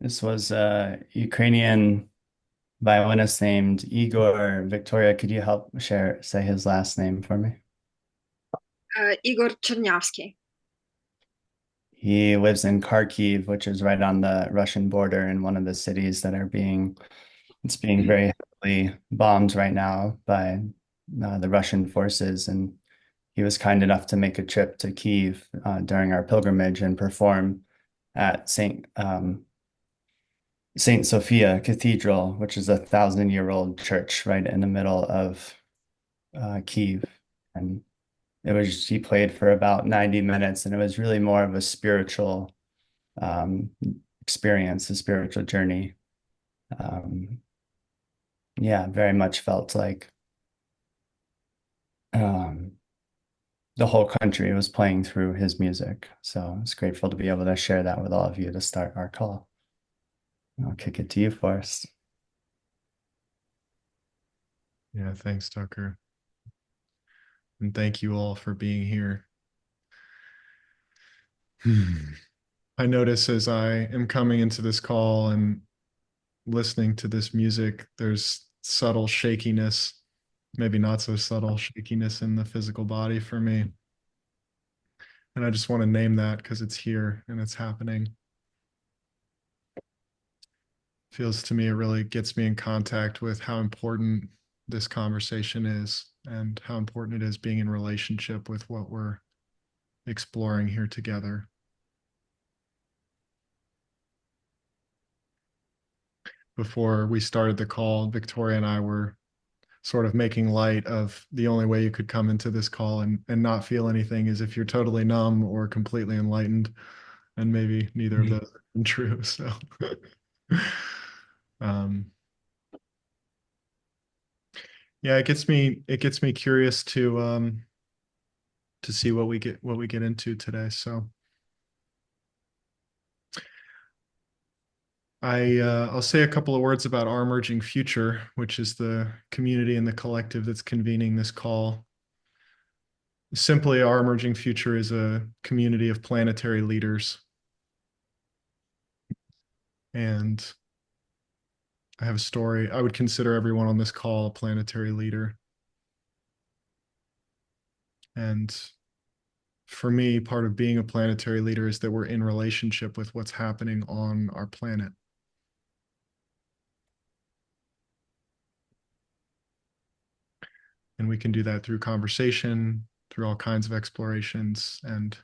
This was a Ukrainian violinist named Igor. Victoria, could you help say his last name for me? Ігор Чернявський. He lives in Kharkiv, which is right on the Russian border in one of the cities that it's being very heavily bombed right now by the Russian forces. And he was kind enough to make a trip to Kiev during our pilgrimage and perform at Saint Sophia Cathedral, which is a 1,000-year-old church right in the middle of Kiev. And he played for about 90 minutes, and it was really more of a spiritual um, experience, a spiritual journey. Um, yeah, very much felt like um, the whole country was playing through his music. So I was grateful to be able to share that with all of you to start our call. I'll kick it to you, Forrest. Yeah, thanks, Tucker. And thank you all for being here. I notice as I am coming into this call and listening to this music, there's subtle shakiness, maybe not so subtle shakiness in the physical body for me. And I just want to name that because it's here and it's happening. Feels to me, it really gets me in contact with how important this conversation is and how important it is being in relationship with what we're exploring here together. Before we started the call, Victoria and I were sort of making light of the only way you could come into this call and not feel anything is if you're totally numb or completely enlightened. And maybe neither of those are true. So um, yeah, it gets me curious to see what we get into today. So I'll say a couple of words about Our Emerging Future, which is the community and the collective that's convening this call. Simply, Our Emerging Future is a community of planetary leaders. And I have a story. I would consider everyone on this call a planetary leader. And for me, part of being a planetary leader is that we're in relationship with what's happening on our planet. And we can do that through conversation, through all kinds of explorations. And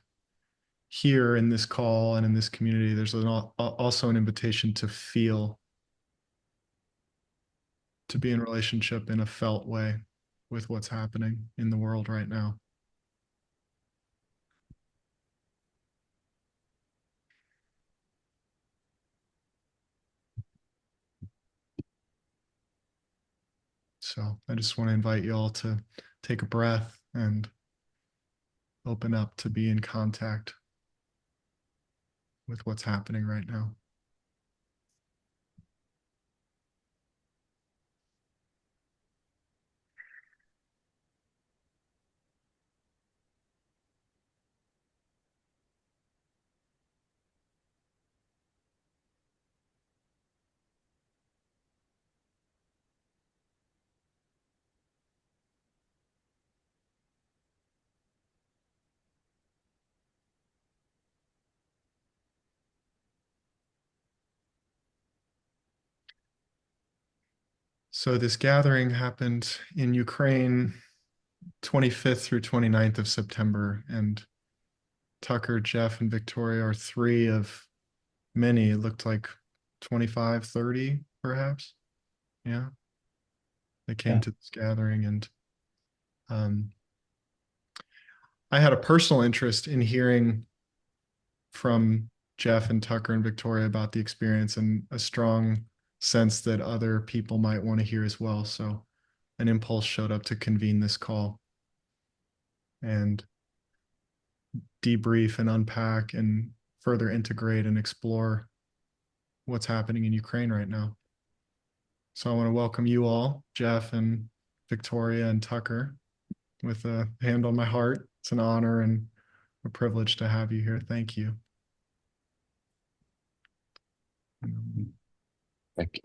here in this call and in this community, there's also an invitation to feel, to be in relationship in a felt way with what's happening in the world right now. So I just want to invite you all to take a breath and open up to be in contact with what's happening right now. So this gathering happened in Ukraine 25th through 29th of September, and Tucker, Jeff, and Victoria are three of many. It looked like 25, 30, perhaps. Yeah. They came Yeah. to this gathering, and um, I had a personal interest in hearing from Jeff and Tucker and Victoria about the experience, and a strong sense that other people might want to hear as well. So an impulse showed up to convene this call and debrief and unpack and further integrate and explore what's happening in Ukraine right now. So I want to welcome you all, Jeff and Victoria and Tucker, with a hand on my heart. It's an honor and a privilege to have you here. Thank you.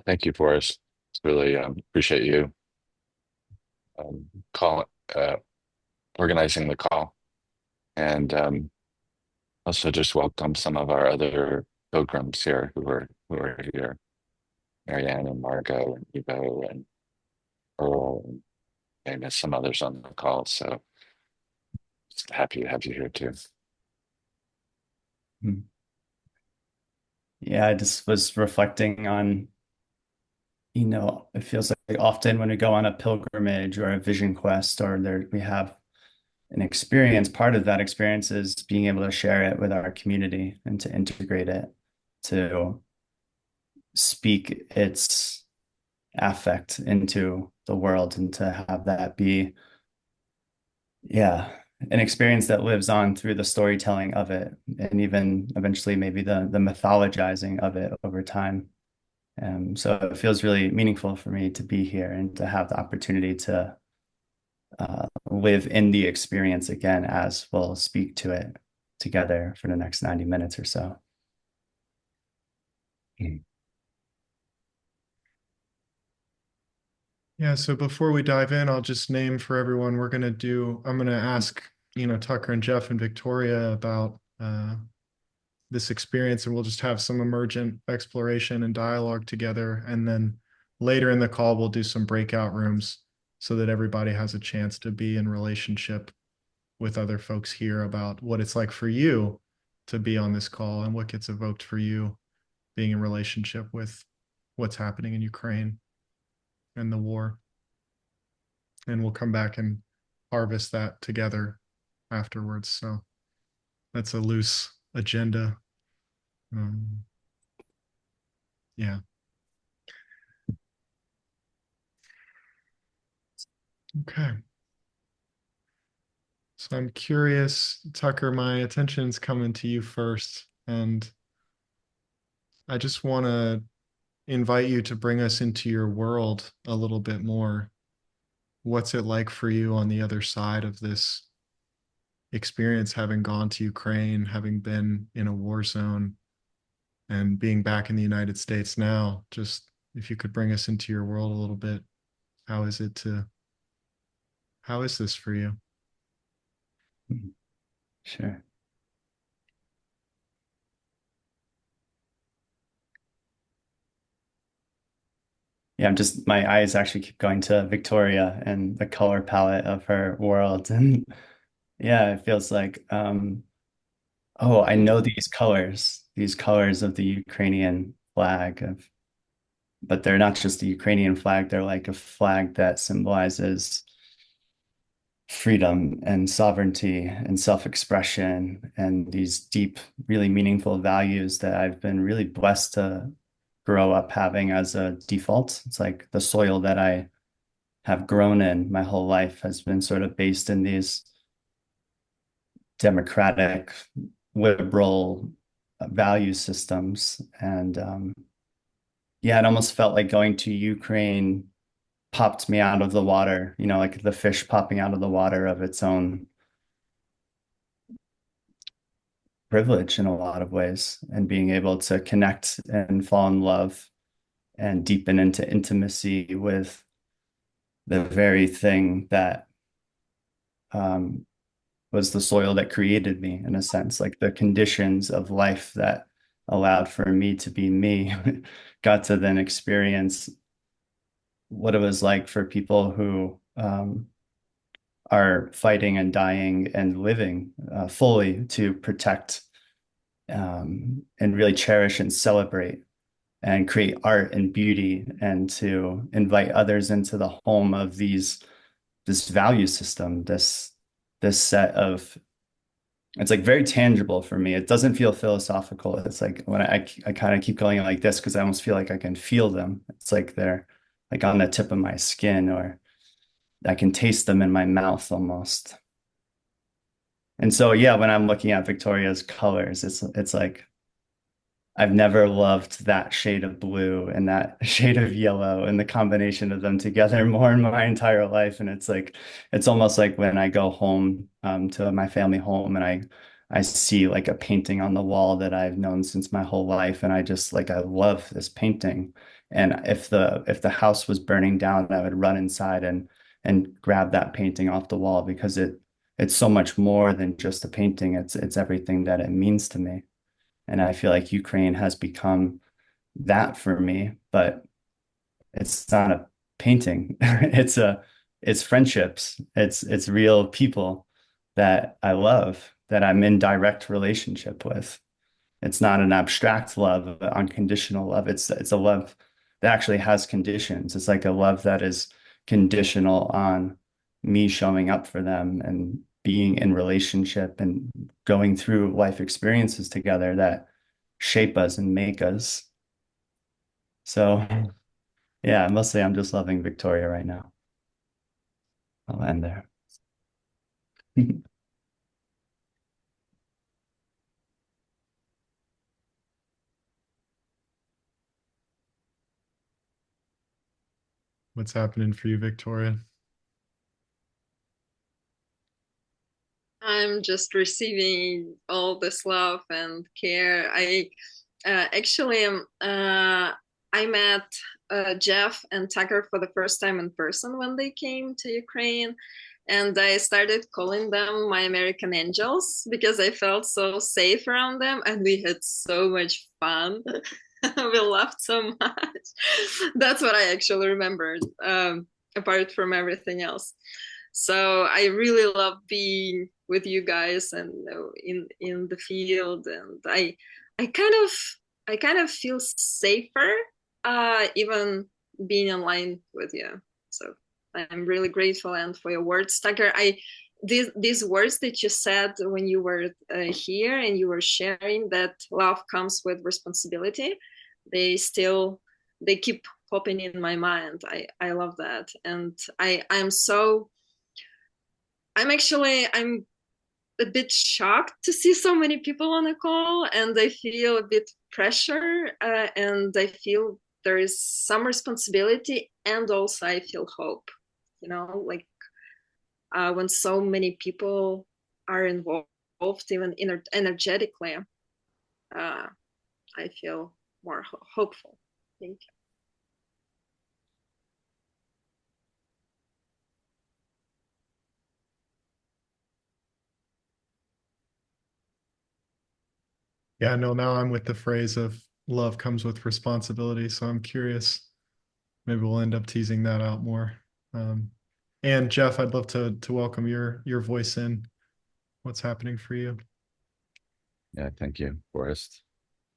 Thank you, Forrest. It's really appreciate you call organizing the call, and also just welcome some of our other pilgrims here who are here, Marianne and Margot and Evo and Earl and maybe some others on the call. So just happy to have you here too. Yeah, I just was reflecting on, it feels like often when we go on a pilgrimage or a vision quest, or there we have an experience, part of that experience is being able to share it with our community and to integrate it, to speak its affect into the world, and to have that be, yeah, an experience that lives on through the storytelling of it, and even eventually maybe the mythologizing of it over time. So it feels really meaningful for me to be here and to have the opportunity to live in the experience again as we'll speak to it together for the next 90 minutes or so. Yeah, so before we dive in, I'll just name for everyone, I'm going to ask, Tucker and Jeff and Victoria about this experience, and we'll just have some emergent exploration and dialogue together. And then later in the call, we'll do some breakout rooms so that everybody has a chance to be in relationship with other folks here about what it's like for you to be on this call and what gets evoked for you being in relationship with what's happening in Ukraine and the war. And we'll come back and harvest that together afterwards. So that's a loose agenda. Yeah. Okay. So I'm curious, Tucker, my attention's coming to you first, and I just want to invite you to bring us into your world a little bit more. What's it like for you on the other side of this experience, having gone to Ukraine, having been in a war zone, and being back in the United States now? Just if you could bring us into your world a little bit, how is this for you? Sure. Yeah, my eyes actually keep going to Victoria and the color palette of her world. And yeah, it feels like, oh, I know these colors of the Ukrainian flag but they're not just the Ukrainian flag, they're like a flag that symbolizes freedom and sovereignty and self-expression and these deep, really meaningful values that I've been really blessed to grow up having as a default. It's like the soil that I have grown in my whole life has been sort of based in these democratic, liberal, value systems. And yeah, it almost felt like going to Ukraine popped me out of the water, you know, like the fish popping out of the water of its own privilege in a lot of ways, and being able to connect and fall in love and deepen into intimacy with the very thing that um, was the soil that created me, in a sense, like the conditions of life that allowed for me to be me, got to then experience what it was like for people who are fighting and dying and living fully to protect and really cherish and celebrate and create art and beauty, and to invite others into the home of this value system, this set of, it's like very tangible for me. It doesn't feel philosophical. It's like when I kind of keep going like this because I almost feel like I can feel them. It's like they're like on the tip of my skin, or I can taste them in my mouth almost. And so yeah, when I'm looking at Victoria's colors, it's like I've never loved that shade of blue and that shade of yellow and the combination of them together more in my entire life. And it's like, it's almost like when I go home to my family home, and I see like a painting on the wall that I've known since my whole life. And I just like, I love this painting. And if the house was burning down, I would run inside and grab that painting off the wall, because it's so much more than just a painting. It's everything that it means to me. And I feel like Ukraine has become that for me, but it's not a painting. It's friendships. It's real people that I love, that I'm in direct relationship with. It's not an abstract love, unconditional love. It's a love that actually has conditions. It's like a love that is conditional on me showing up for them and being in relationship and going through life experiences together that shape us and make us. So yeah, mostly I'm just loving Victoria right now. I'll end there. What's happening for you, Victoria? I'm just receiving all this love and care. Actually I met Jeff and Tucker for the first time in person when they came to Ukraine, and I started calling them my American angels because I felt so safe around them, and we had so much fun. We laughed so much. That's what I actually remembered, apart from everything else. So I really love being with you guys and in the field, and I kind of feel safer even being online with you. So I'm really grateful, and for your words, Tucker. These words that you said when you were here and you were sharing that love comes with responsibility, they keep popping in my mind. I love that, and I'm a bit shocked to see so many people on a call, and I feel a bit pressure, and I feel there is some responsibility, and also I feel hope. Like when so many people are involved, even energetically, I feel more hopeful. Thank you. Yeah, no, now I'm with the phrase of love comes with responsibility. So I'm curious. Maybe we'll end up teasing that out more. And Jeff, I'd love to welcome your voice in. What's happening for you? Yeah, thank you, Forrest.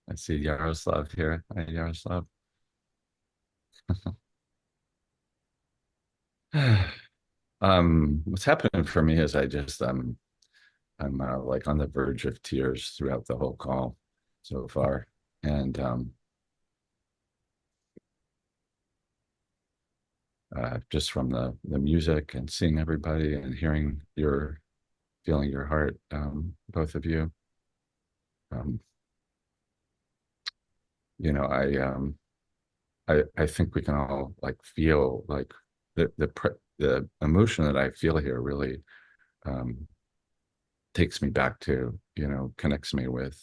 I see Yaroslav here. Hi, Yaroslav. What's happening for me is I'm like on the verge of tears throughout the whole call so far. And just from the music and seeing everybody and hearing feeling your heart, both of you. Um, I think we can all like feel like the emotion that I feel here really um, takes me back to, connects me with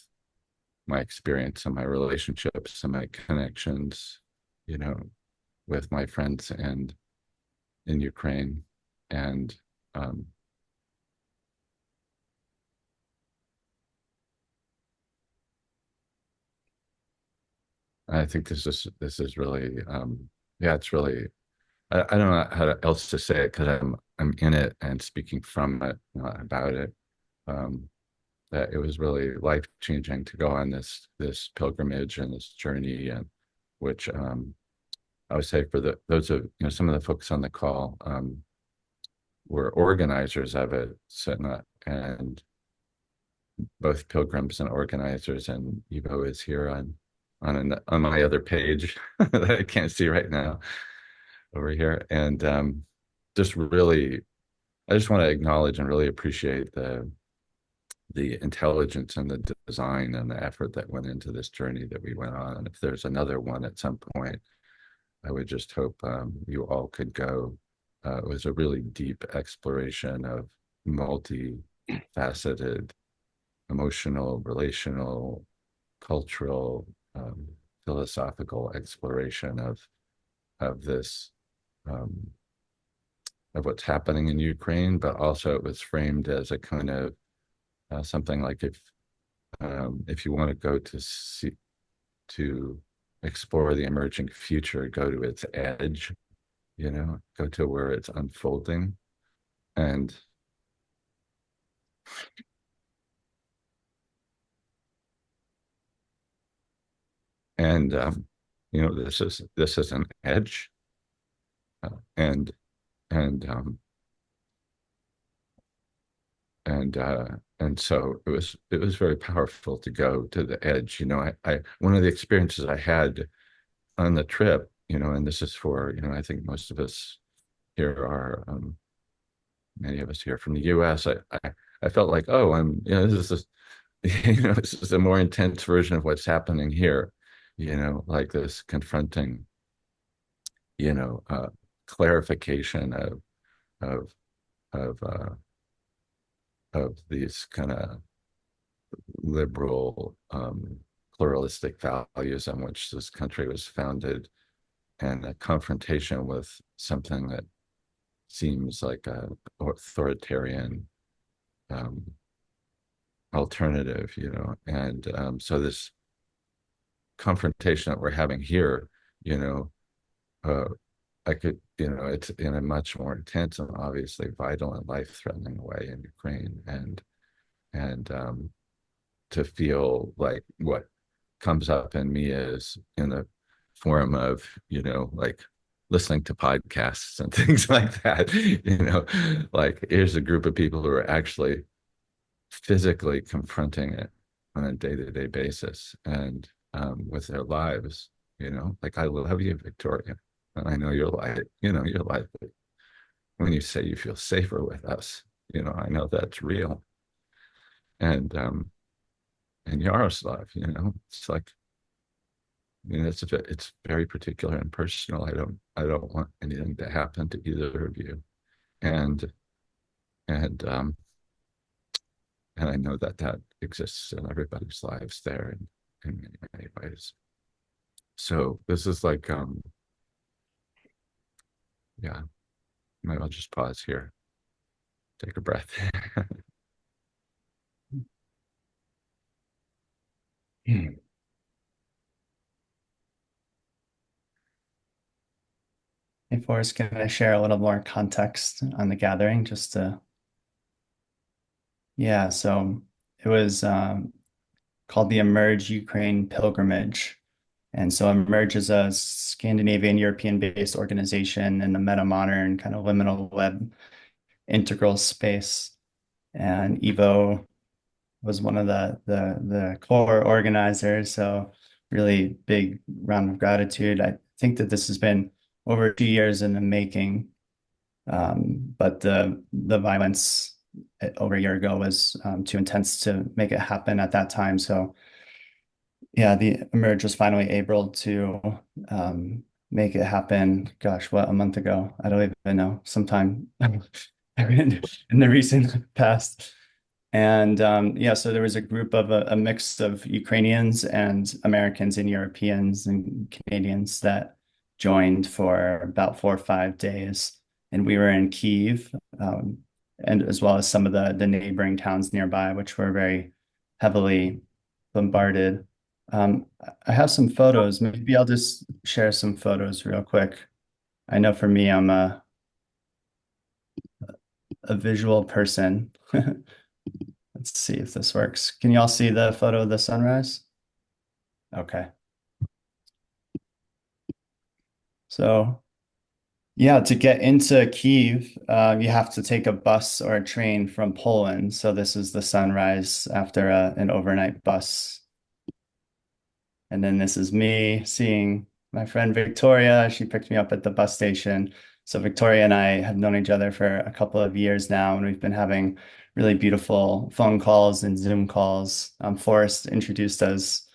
my experience and my relationships and my connections, you know, with my friends and in Ukraine. And um, I think this is really yeah, it's really I don't know else to say it because I'm in it and speaking from it, not about it. Um, that it was really life changing to go on this pilgrimage and this journey, and which I would say for those of some of the folks on the call were organizers of it, so not, and both pilgrims and organizers, and Evo is here on my other page that I can't see right now over here, and just really, I just want to acknowledge and really appreciate the intelligence and the design and the effort that went into this journey that we went on. And if there's another one at some point, I would just hope you all could go. It was a really deep exploration of multifaceted emotional, relational, cultural, philosophical exploration of this um, of what's happening in Ukraine, but also it was framed as a kind of something like if you want to go to see to explore the emerging future, go to its edge, go to where it's unfolding, and and this is an edge, and and and and so it was very powerful to go to the edge. I one of the experiences I had on the trip, and this is for, I think most of us here are many of us here from the US. I felt like, oh, this is this is a more intense version of what's happening here, like this confronting, clarification of of uh, of these kind of liberal, pluralistic values on which this country was founded, and a confrontation with something that seems like a authoritarian um, alternative, and so this confrontation that we're having here, you know, uh, I could, it's in a much more intense and obviously vital and life-threatening way in Ukraine, and to feel like what comes up in me is in the form of, like listening to podcasts and things like that, like here's a group of people who are actually physically confronting it on a day-to-day basis and with their lives, like I love you, Victoria. And I know you're like, when you say you feel safer with us, I know that's real. And Yaroslav, it's like, it's very particular and personal. I don't want anything to happen to either of you. And and um and I know that exists in everybody's lives there in many, many ways. So this is like yeah, maybe I'll just pause here, take a breath. Hey, Forrest, can I share a little more context on the gathering? Yeah, so it was called the Emerge Ukraine Pilgrimage. And so Emerge is a Scandinavian European-based organization in the meta-modern kind of liminal web integral space. And Evo was one of the core organizers. So really big round of gratitude. I think that this has been over 2 years in the making. But the violence over a year ago was too intense to make it happen at that time. So yeah, the Emerge was finally able to make it happen. Gosh, what, a month ago? I don't even know. Sometime in the recent past. And yeah, so there was a group of a mix of Ukrainians and Americans and Europeans and Canadians that joined for about 4 or 5 days. And we were in Kyiv, and as well as some of the neighboring towns nearby, which were very heavily bombarded. Um, I have some photos. Maybe I'll just share some photos real quick. I know for me, I'm a visual person. Let's see if this works. Can you all see the photo of the sunrise? Okay. So yeah, to get into Kyiv, you have to take a bus or a train from Poland. So this is the sunrise after an overnight bus. And then this is me seeing my friend Victoria. She picked me up at the bus station. So Victoria and I have known each other for a couple of years now, and we've been having really beautiful phone calls and Zoom calls. Forrest introduced us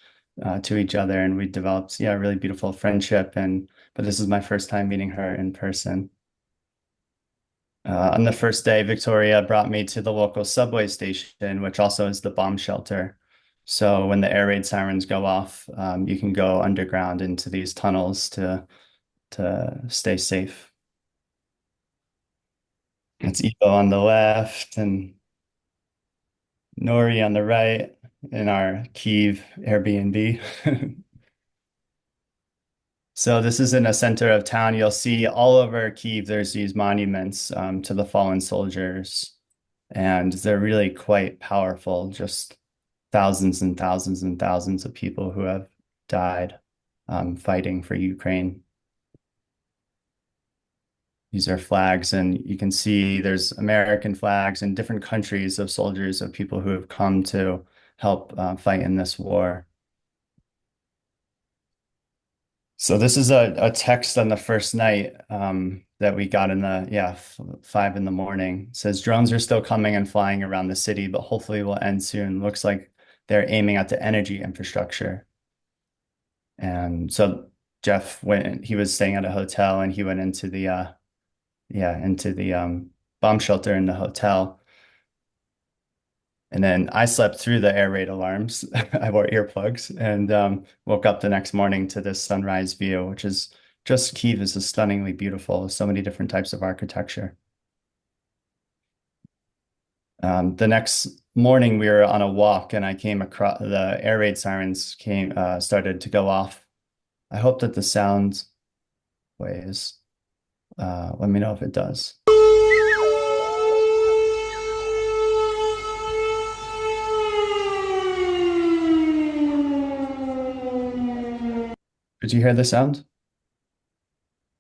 to each other, and we developed, yeah, a really beautiful friendship. And but this is my first time meeting her in person. On the first day, Victoria brought me to the local subway station, which also is the bomb shelter. So when the air raid sirens go off, you can go underground into these tunnels to stay safe. It's Ivo on the left and Nori on the right in our Kyiv Airbnb. So this is in a center of town. You'll see all over Kyiv, there's these monuments to the fallen soldiers, and they're really quite powerful. Just thousands and thousands and thousands of people who have died fighting for Ukraine. These are flags, and you can see there's American flags and different countries of soldiers of people who have come to help fight in this war. So this is a text on the first night that we got in the 5 in the morning. It says drones are still coming and flying around the city, but hopefully will end soon. Looks like they're aiming at the energy infrastructure. And so Jeff went, he was staying at a hotel and he went into the bomb shelter in the hotel. And then I slept through the air raid alarms. I wore earplugs and woke up the next morning to this sunrise view, which is just Kyiv is stunningly beautiful. So many different types of architecture. The next morning we were on a walk and I came across the air raid sirens started to go off. I hope that the sound plays. Let me know if it does. Did you hear the sound?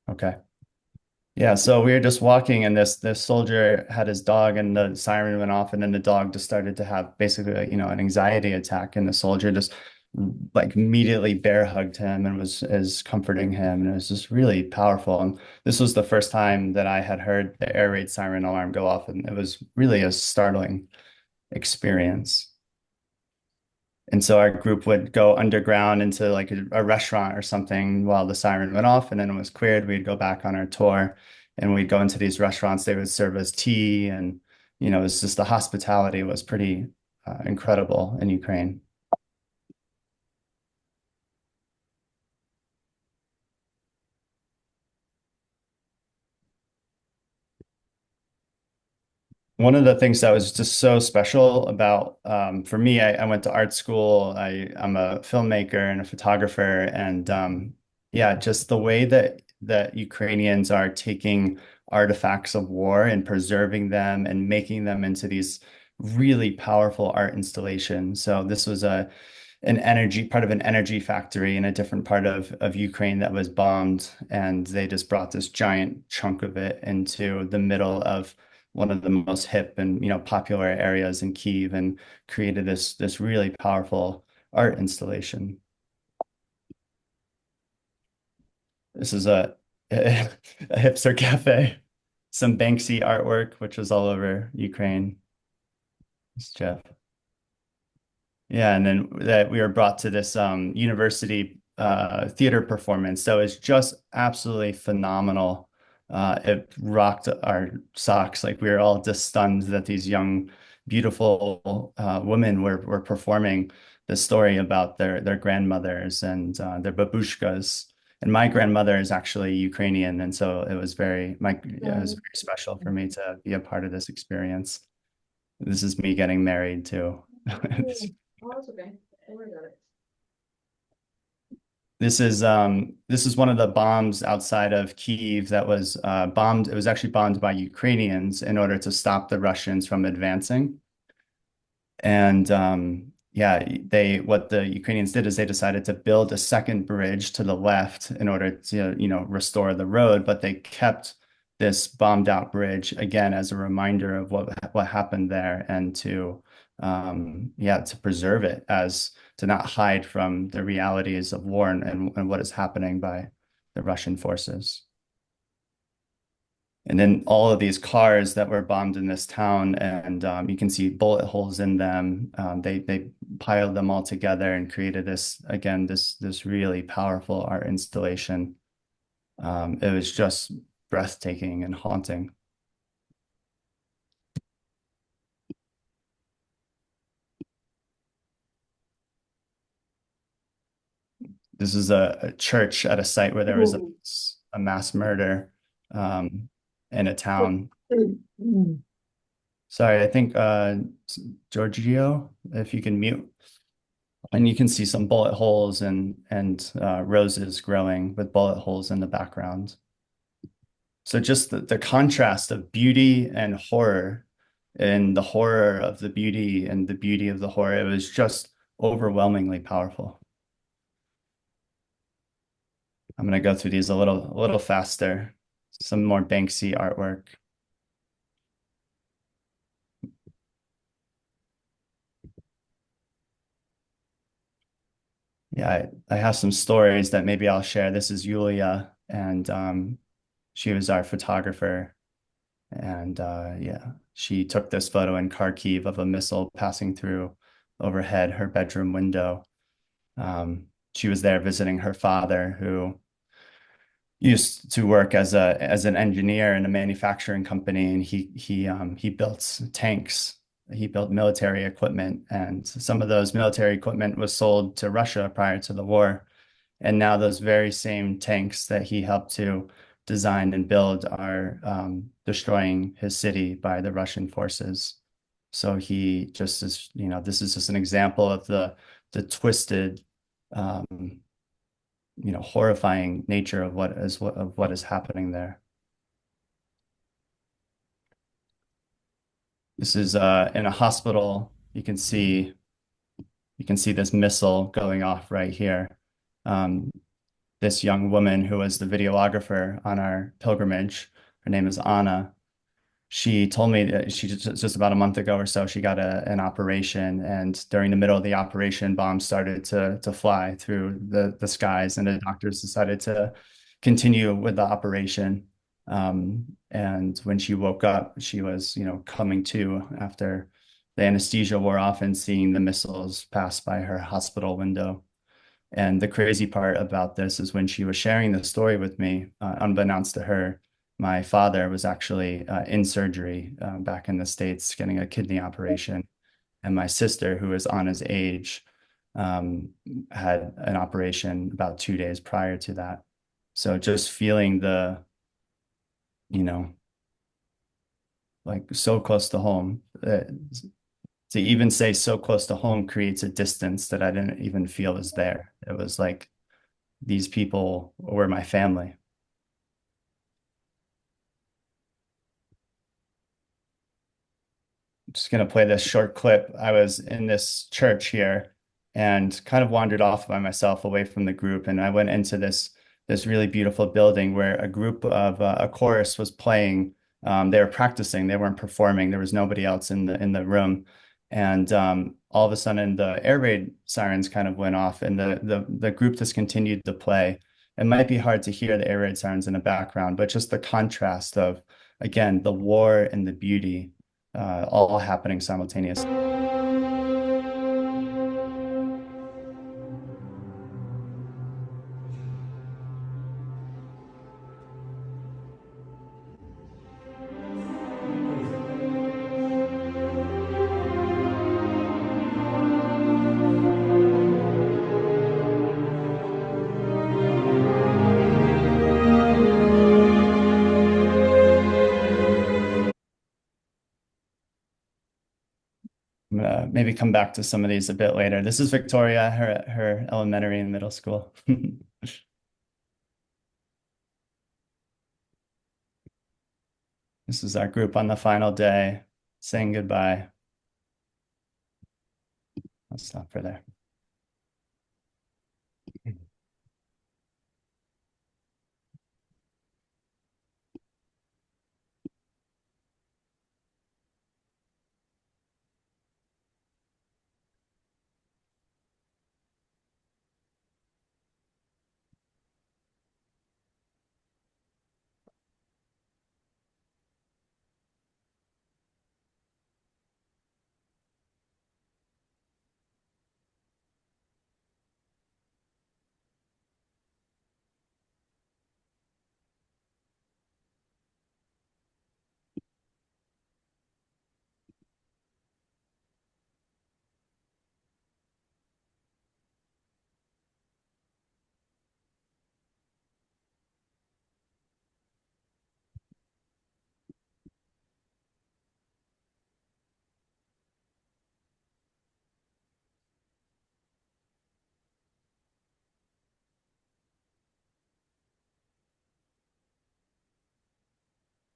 Okay. Yeah, so we were just walking and this soldier had his dog and the siren went off and then the dog just started to have basically like, an anxiety attack and the soldier just like immediately bear hugged him and was comforting him and it was just really powerful. And this was the first time that I had heard the air raid siren alarm go off and it was really a startling experience. And so our group would go underground into like a restaurant or something while the siren went off and then it was cleared. We'd go back on our tour and we'd go into these restaurants. They would serve us tea and, it was just the hospitality was pretty incredible in Ukraine. One of the things that was just so special about, for me, I went to art school. I'm a filmmaker and a photographer, and yeah, just the way that Ukrainians are taking artifacts of war and preserving them and making them into these really powerful art installations. So this was part of an energy factory in a different part of Ukraine that was bombed, and they just brought this giant chunk of it into the middle of one of the most hip and popular areas in Kyiv and created this really powerful art installation. This is a hipster cafe, some Banksy artwork, which was all over Ukraine. It's Jeff. Yeah, and then that we were brought to this university theater performance. So it's just absolutely phenomenal. It rocked our socks. Like we were all just stunned that these young, beautiful women were performing the story about their grandmothers and their babushkas. And my grandmother is actually Ukrainian, and so it was it was very special for me to be a part of this experience. This is me getting married too. Oh, that's okay. Don't worry about it. This is one of the bombs outside of Kyiv that was bombed. It was actually bombed by Ukrainians in order to stop the Russians from advancing. And yeah, they what the Ukrainians did is they decided to build a second bridge to the left in order to, you know, restore the road, but they kept this bombed out bridge again as a reminder of what happened there and to yeah, to preserve it as to not hide from the realities of war and what is happening by the Russian forces. And then all of these cars that were bombed in this town, and you can see bullet holes in them. They piled them all together and created this again this really powerful art installation. It was just breathtaking and haunting. This is a church at a site where there was a mass murder in a town. Sorry, I think Giorgio, if you can mute. And you can see some bullet holes and roses growing with bullet holes in the background. So just the contrast of beauty and horror, and the horror of the beauty and the beauty of the horror, it was just overwhelmingly powerful. I'm gonna go through these a little faster. Some more Banksy artwork. Yeah, I have some stories that maybe I'll share. This is Yulia, and she was our photographer. And yeah, she took this photo in Kharkiv of a missile passing through overhead her bedroom window. She was there visiting her father, who used to work as an engineer in a manufacturing company, and he built tanks. He built military equipment, and some of those military equipment was sold to Russia prior to the war. And now those very same tanks that he helped to design and build are destroying his city by the Russian forces. So he just is, you know, this is just an example of the twisted, you know, horrifying nature of what is happening there. This is in a hospital. You can see this missile going off right here. This young woman who was the videographer on our pilgrimage, her name is Anna. She told me that she just about a month ago or so, she got an operation, and during the middle of the operation, bombs started to fly through the skies, and the doctors decided to continue with the operation. And when she woke up, she was, you know, coming to after the anesthesia wore off and seeing the missiles pass by her hospital window. And the crazy part about this is when she was sharing the story with me, unbeknownst to her, my father was actually in surgery back in the States getting a kidney operation. And my sister, who is Anna's age, had an operation about 2 days prior to that. So just feeling the, you know, like so close to home. To even say so close to home creates a distance that I didn't even feel was there. It was like these people were my family. I'm just gonna play this short clip. I was in this church here and kind of wandered off by myself away from the group, and I went into this really beautiful building where a group of a chorus was playing. They were practicing. They weren't performing. There was nobody else in the room, and all of a sudden the air raid sirens kind of went off, and the group just continued to play. It might be hard to hear the air raid sirens in the background, but just the contrast of, again, the war and the beauty all happening simultaneously. maybe come back to some of these a bit later. This is Victoria, her elementary and middle school. This is our group on the final day saying goodbye. I'll stop for there.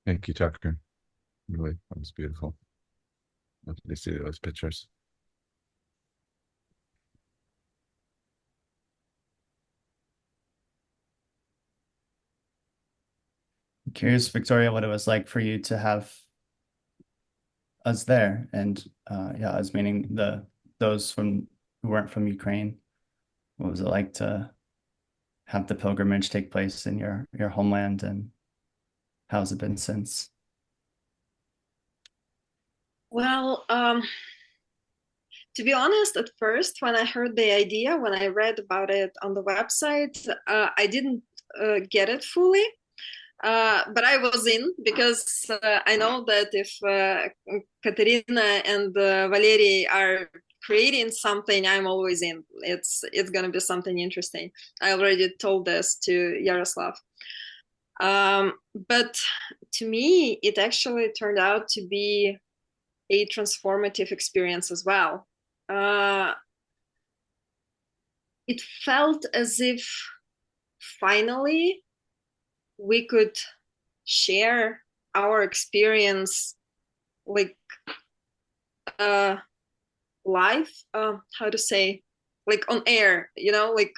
Thank you, Tucker. Really, that was beautiful. Lovely to see those pictures. I'm curious, Victoria, what it was like for you to have us there, and yeah, us meaning those from who weren't from Ukraine. What was it like to have the pilgrimage take place in your homeland, and how's it been since? Well, to be honest, at first, when I heard the idea, when I read about it on the website, I didn't get it fully. But I was in because I know that if Katerina and Valery are creating something, I'm always in. It's going to be something interesting. I already told this to Yaroslav. But to me, it actually turned out to be a transformative experience as well. It felt as if finally we could share our experience like live, how to say, like on air, like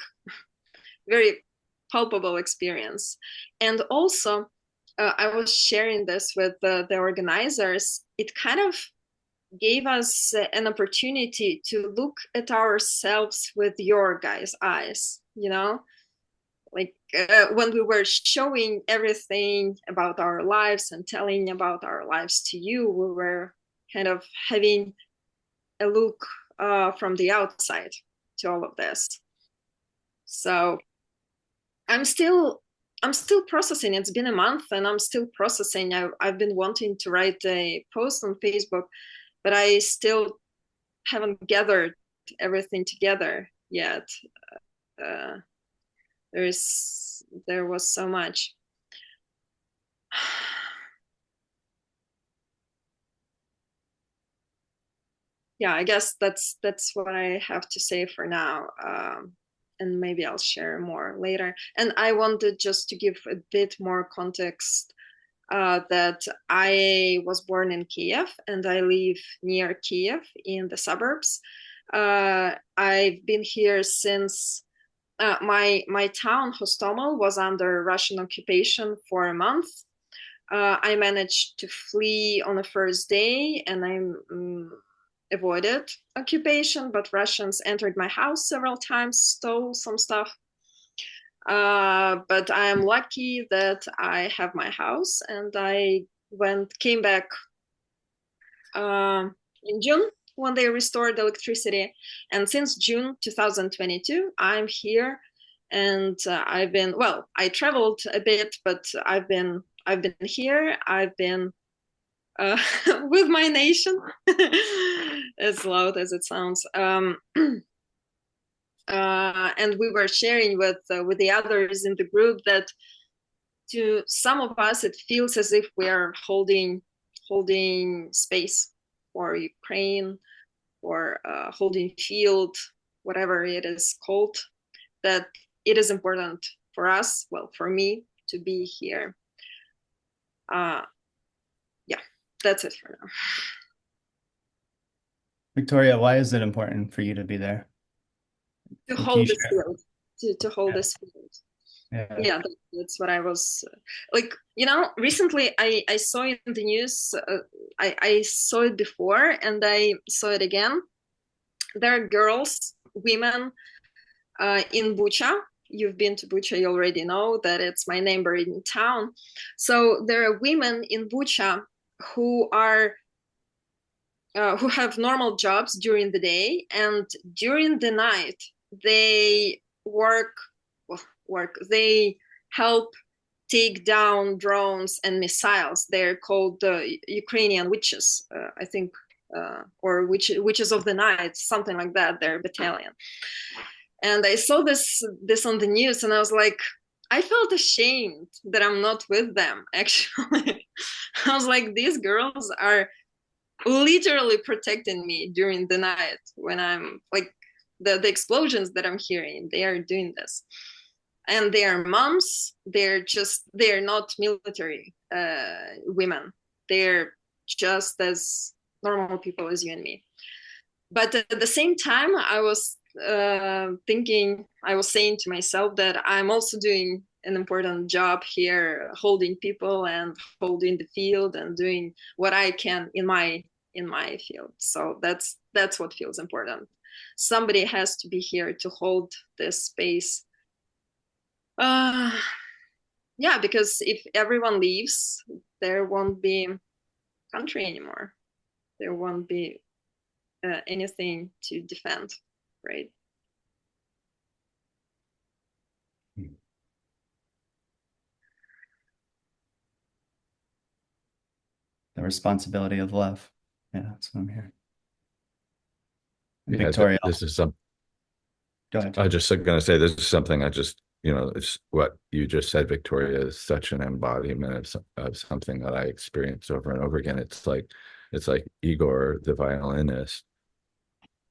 very palpable experience. And also I was sharing this with the organizers. It kind of gave us an opportunity to look at ourselves with your guys' eyes, like when we were showing everything about our lives and telling about our lives to you, we were kind of having a look from the outside to all of this. So I'm still processing. It's been a month and I'm still processing. I've been wanting to write a post on Facebook, but I still haven't gathered everything together yet. There was so much. Yeah, I guess that's what I have to say for now. And maybe I'll share more later. And I wanted just to give a bit more context that I was born in Kiev and I live near Kiev in the suburbs. I've been here since my town, Hostomel, was under Russian occupation for a month. I managed to flee on the first day and I avoided occupation, but Russians entered my house several times, stole some stuff. But I am lucky that I have my house, and I came back in June when they restored electricity. And since June 2022, I'm here, and I traveled a bit, but I've been here. I've been with my nation, as loud as it sounds. And we were sharing with the others in the group that to some of us it feels as if we are holding space for Ukraine, or holding field, whatever it is called, that it is important for us, well, for me, to be here. Yeah, that's it for now. Victoria, why is it important for you to be there? To Can hold you this share? field, to hold Yeah. this field. Yeah. Yeah, that's what I was like, you know, recently I saw in the news, I saw it before and I saw it again. There are girls, women in Bucha. You've been to Bucha, you already know that it's my neighboring town. So there are women in Bucha who are who have normal jobs during the day, and during the night they work, they help take down drones and missiles. They're called Ukrainian witches, I think, or witches of the night, something like that. Their battalion. And I saw this on the news, and I was like, I felt ashamed that I'm not with them. Actually, I was like, these girls are literally protecting me during the night when I'm like the explosions that I'm hearing. They are doing this, and they are moms. They're not military women. They're just as normal people as you and me. But at the same time, I was saying to myself that I'm also doing an important job here, holding people and holding the field and doing what I can in my field. So that's what feels important. Somebody has to be here to hold this space. Yeah, because if everyone leaves, there won't be country anymore. There won't be anything to defend, right? The responsibility of love. Yeah, that's what I'm hearing. Yeah, Victoria, this is some. go ahead. I just going to say this is something I just, it's what you just said, Victoria, is such an embodiment of something that I experience over and over again. It's like Igor, the violinist,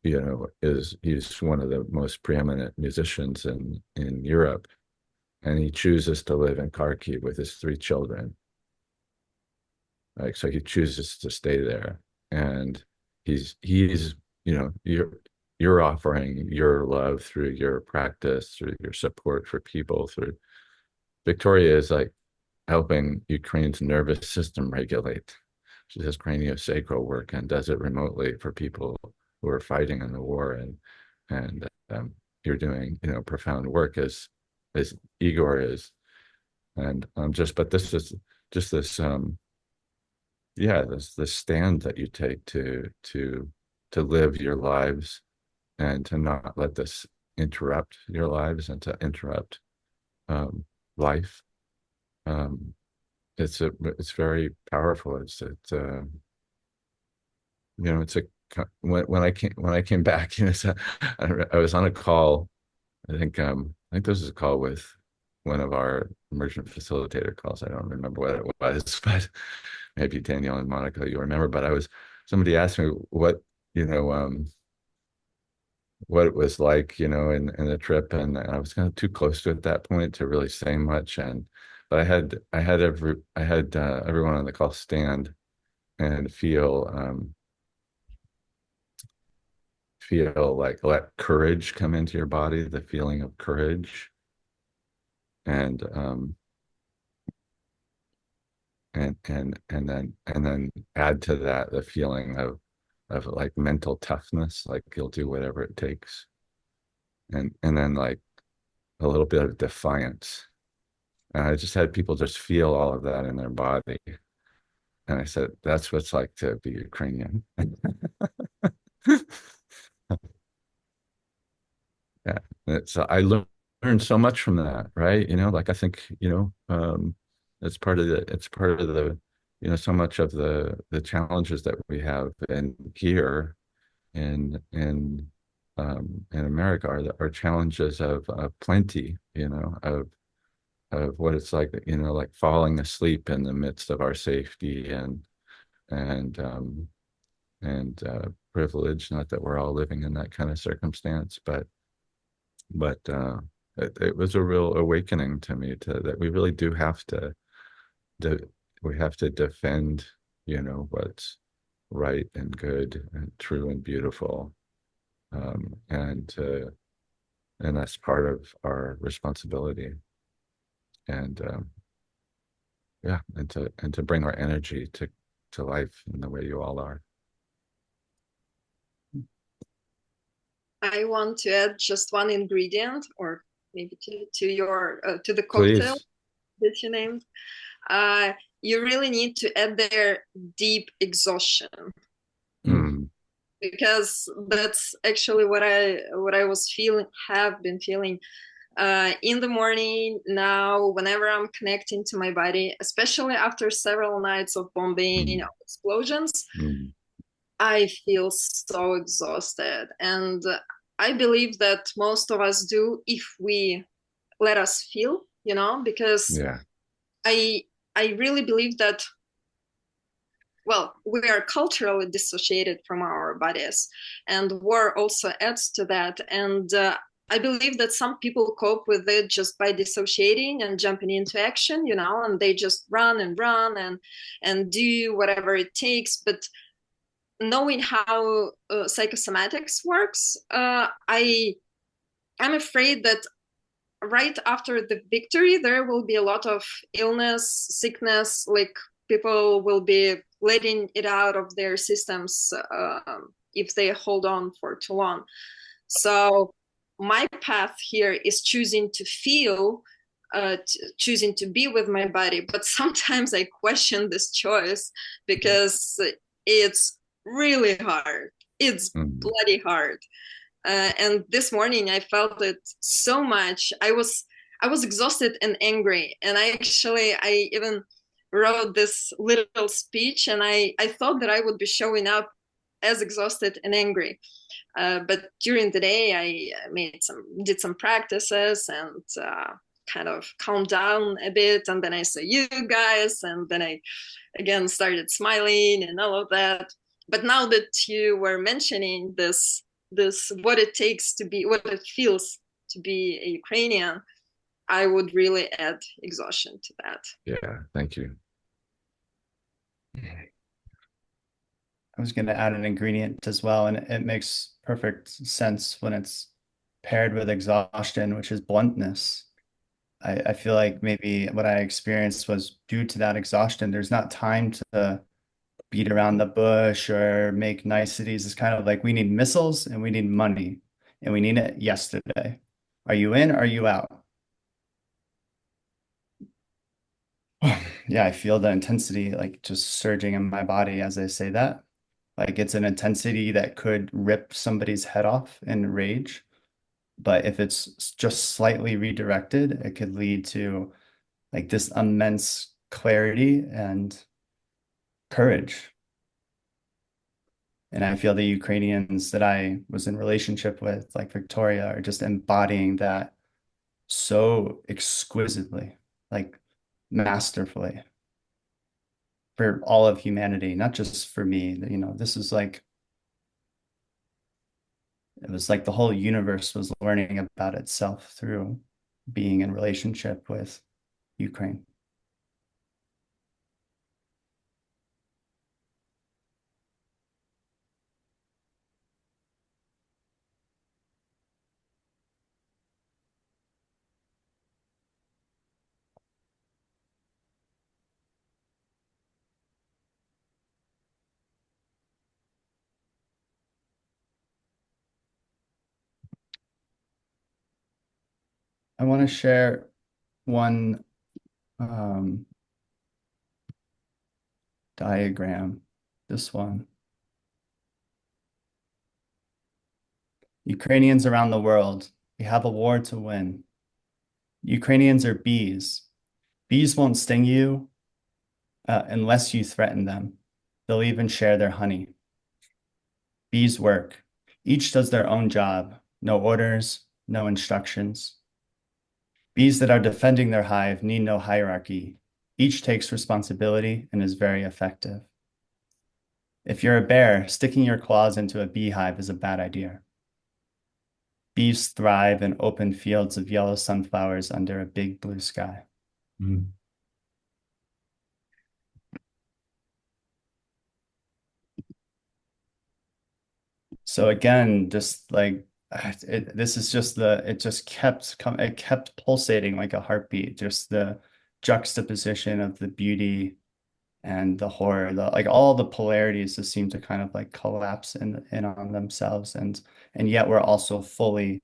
he's one of the most preeminent musicians in Europe, and he chooses to live in Kharkiv with his 3 children. Like, so he chooses to stay there, and he's you're offering your love through your practice, through your support for people. Through Victoria is like helping Ukraine's nervous system regulate. She does craniosacral work and does it remotely for people who are fighting in the war, and you're doing profound work as Igor is, and but this is just this this stand that you take to live your lives and to not let this interrupt your lives and to interrupt life. It's very powerful. It's when I came back, I was on a call. I think this was a call with one of our emergent facilitator calls. I don't remember what it was, but maybe Danielle and Monica, you remember. But somebody asked me what it was like, in the trip, and I was kind of too close to it at that point to really say much. But I had everyone on the call stand and feel like let courage come into your body, the feeling of courage, and then add to that the feeling of like mental toughness, like you'll do whatever it takes, and then like a little bit of defiance. And I just had people just feel all of that in their body, and I said, that's what it's like to be Ukrainian. Yeah, so I learned so much from that, right? Like I think it's part of the so much of the challenges that we have here in America are challenges of plenty, of what it's like, like falling asleep in the midst of our safety and privilege. Not that we're all living in that kind of circumstance, but it was a real awakening to me that we really do have to we have to defend, what's right and good and true and beautiful, and that's part of our responsibility. And yeah, and to bring our energy to life in the way you all are. I want to add just one ingredient, or maybe to your to the cocktail Please. that you named. You really need to add there deep exhaustion, Mm. because that's actually what I was feeling, have been feeling in the morning now, whenever I'm connecting to my body, especially after several nights of bombing or explosions. Mm. I feel so exhausted, and I believe that most of us do if we let us feel, because Yeah. I really believe that, well, we are culturally dissociated from our bodies, and war also adds to that. And I believe that some people cope with it just by dissociating and jumping into action, and they just run and run and do whatever it takes. But knowing how psychosomatics works, I'm afraid that right after the victory, there will be a lot of illness, sickness, like people will be letting it out of their systems if they hold on for too long. So my path here is choosing to feel, choosing to be with my body. But sometimes I question this choice because it's really hard. It's bloody hard. And this morning I felt it so much. I was exhausted and angry, and I even wrote this little speech, and I thought that I would be showing up as exhausted and angry. But during the day, I did some practices and kind of calmed down a bit, and then I saw you guys, and then I again started smiling and all of that. But now that you were mentioning this what it takes to be, what it feels to be a Ukrainian, I would really add exhaustion to that. Yeah. Thank you. I was going to add an ingredient as well, and it makes perfect sense when it's paired with exhaustion, which is bluntness. I feel like maybe what I experienced was due to that exhaustion. There's not time to beat around the bush or make niceties. It's kind of like we need missiles and we need money, and we need it yesterday. Are you in? Are you out? Yeah, I feel the intensity like just surging in my body as I say that. Like it's an intensity that could rip somebody's head off in rage. But if it's just slightly redirected, it could lead to like this immense clarity and courage. And I feel the Ukrainians that I was in relationship with, like Victoria, are just embodying that so exquisitely, like masterfully for all of humanity, not just for me. This is like, it was like the whole universe was learning about itself through being in relationship with Ukraine. I want to share one diagram, this one. Ukrainians around the world, we have a war to win. Ukrainians are bees. Bees won't sting you unless you threaten them. They'll even share their honey. Bees work. Each does their own job. No orders, no instructions. Bees that are defending their hive need no hierarchy. Each takes responsibility and is very effective. If you're a bear, sticking your claws into a beehive is a bad idea. Bees thrive in open fields of yellow sunflowers under a big blue sky. Mm. So again, just like this is just it just it kept pulsating like a heartbeat. Just the juxtaposition of the beauty and the horror, like all the polarities just seem to kind of like collapse in on themselves, and yet we're also fully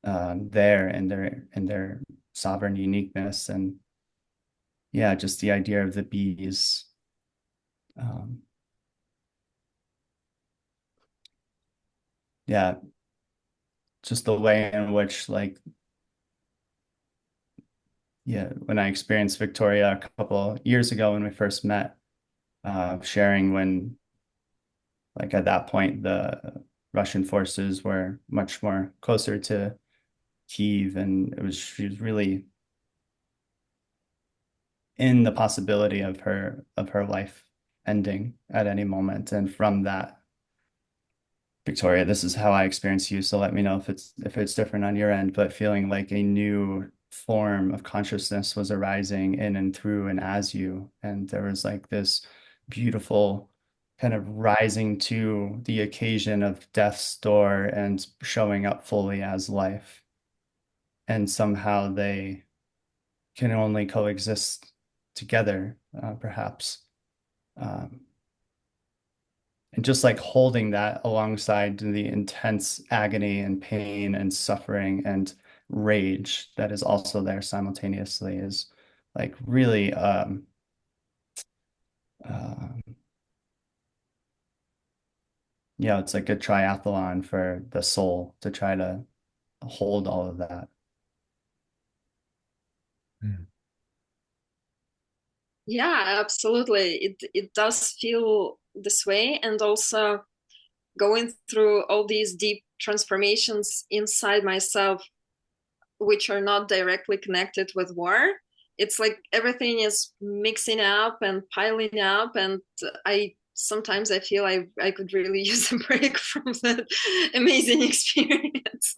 there in their sovereign uniqueness, and yeah, just the idea of the bees. Um, yeah, just the way in which like yeah, when I experienced Victoria a couple years ago when we first met, sharing when like at that point the Russian forces were much more closer to Kyiv, and she was really in the possibility of her life ending at any moment. And from that, Victoria, this is how I experience you. So let me know if it's different on your end, but feeling like a new form of consciousness was arising in and through and as you. And there was like this beautiful kind of rising to the occasion of death's door and showing up fully as life. And somehow they can only coexist together, perhaps. Um, and just like holding that alongside the intense agony and pain and suffering and rage that is also there simultaneously is like really um yeah, it's like a triathlon for the soul to try to hold all of that. Mm. Yeah, absolutely. It does feel this way, and also going through all these deep transformations inside myself, which are not directly connected with war. It's like everything is mixing up and piling up, and I sometimes I feel I could really use a break from that amazing experience.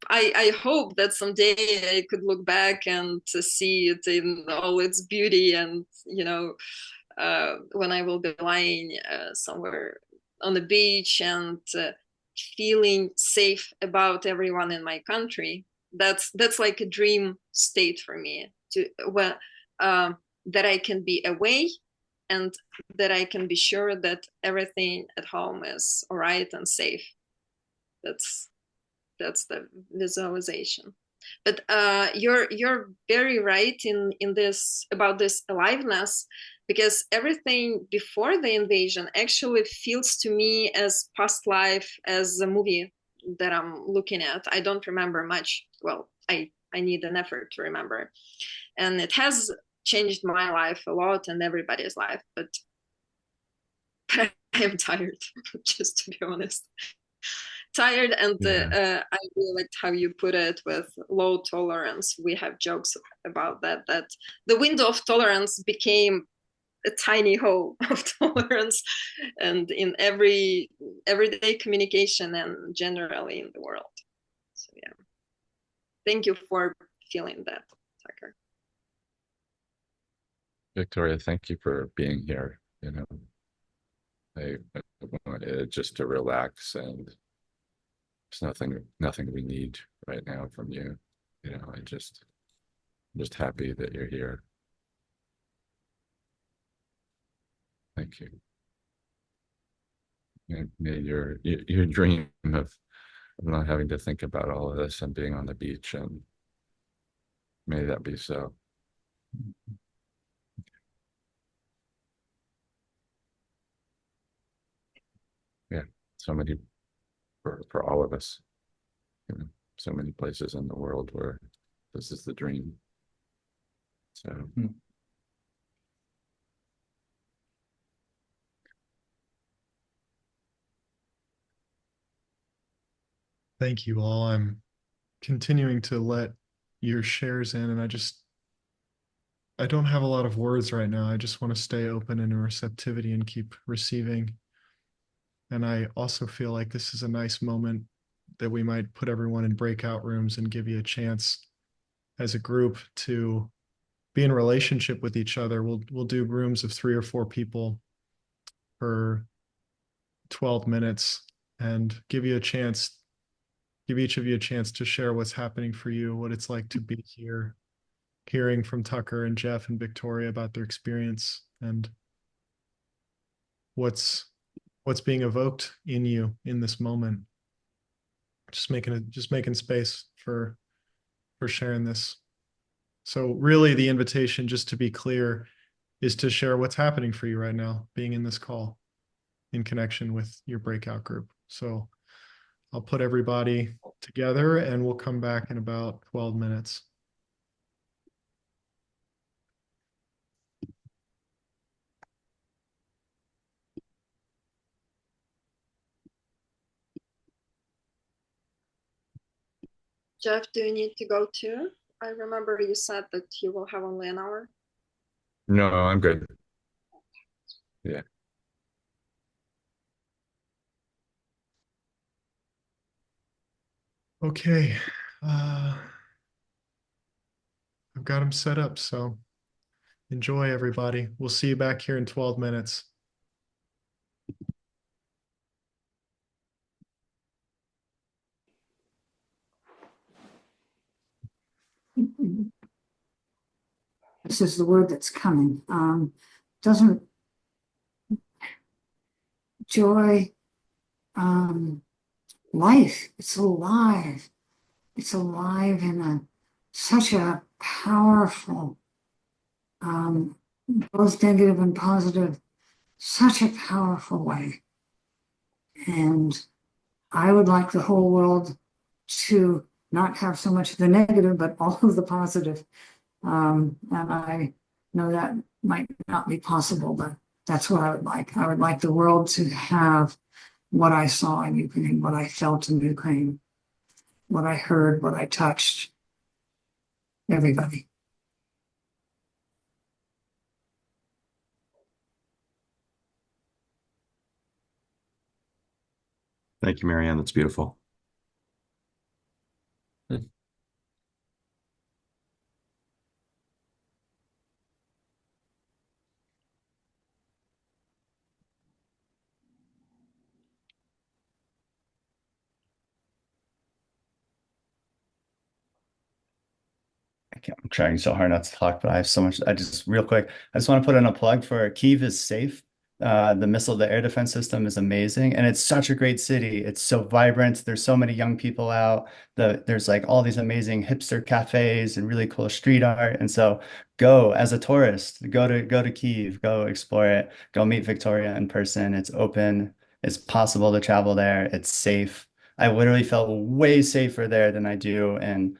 I hope that someday I could look back and to see it in all its beauty, and when I will be lying somewhere on the beach and feeling safe about everyone in my country. That's like a dream state for me to well, that I can be away and that I can be sure that everything at home is all right and safe. That's that's the visualization. But you're very right in this about this aliveness, because everything before the invasion actually feels to me as past life, as a movie that I'm looking at. I don't remember much. Well, I need an effort to remember, and it has changed my life a lot and everybody's life. But I'm tired, just to be honest. Tired, and Yeah. I really liked how you put it with low tolerance. We have jokes about that the window of tolerance became a tiny hole of tolerance, and in everyday communication and generally in the world. So yeah, thank you for feeling that, Tucker. Victoria, thank you for being here. I wanted just to relax, and there's nothing we need right now from you. I'm just happy that you're here. Thank you. And may your dream of not having to think about all of this and being on the beach, and may that be so. Yeah, so many for all of us. So many places in the world where this is the dream. So Thank you all. I'm continuing to let your shares in, and I don't have a lot of words right now. I just want to stay open in receptivity and keep receiving. And I also feel like this is a nice moment that we might put everyone in breakout rooms and give you a chance as a group to be in relationship with each other. We'll do rooms of 3 or 4 people for 12 minutes and give you a chance, give each of you a chance to share what's happening for you, what it's like to be here, hearing from Tucker and Jeff and Victoria about their experience and what's being evoked in you in this moment. Just making space for sharing this. So really the invitation, just to be clear, is to share what's happening for you right now, being in this call in connection with your breakout group. So I'll put everybody together and we'll come back in about 12 minutes. Jeff, do you need to go too? I remember you said that you will have only an hour. No, I'm good. Yeah. Okay. I've got them set up, so enjoy everybody. We'll see you back here in 12 minutes. This is the word that's coming. Doesn't joy, life, it's alive. It's alive in such a powerful, both negative and positive, such a powerful way. And I would like the whole world to not have so much of the negative, but all of the positive. And I know that might not be possible, but that's what I would like. I would like the world to have what I saw in Ukraine, what I felt in Ukraine, what I heard, what I touched. Everybody. Thank you, Marianne. That's beautiful. I'm trying so hard not to talk, but I have so much. Real quick, I just want to put in a plug for Kyiv is safe. The air defense system is amazing, and it's such a great city. It's so vibrant. There's so many young people out. There's like all these amazing hipster cafes and really cool street art. And so go as a tourist, go to Kyiv, go explore it, go meet Victoria in person. It's open. It's possible to travel there. It's safe. I literally felt way safer there than I do in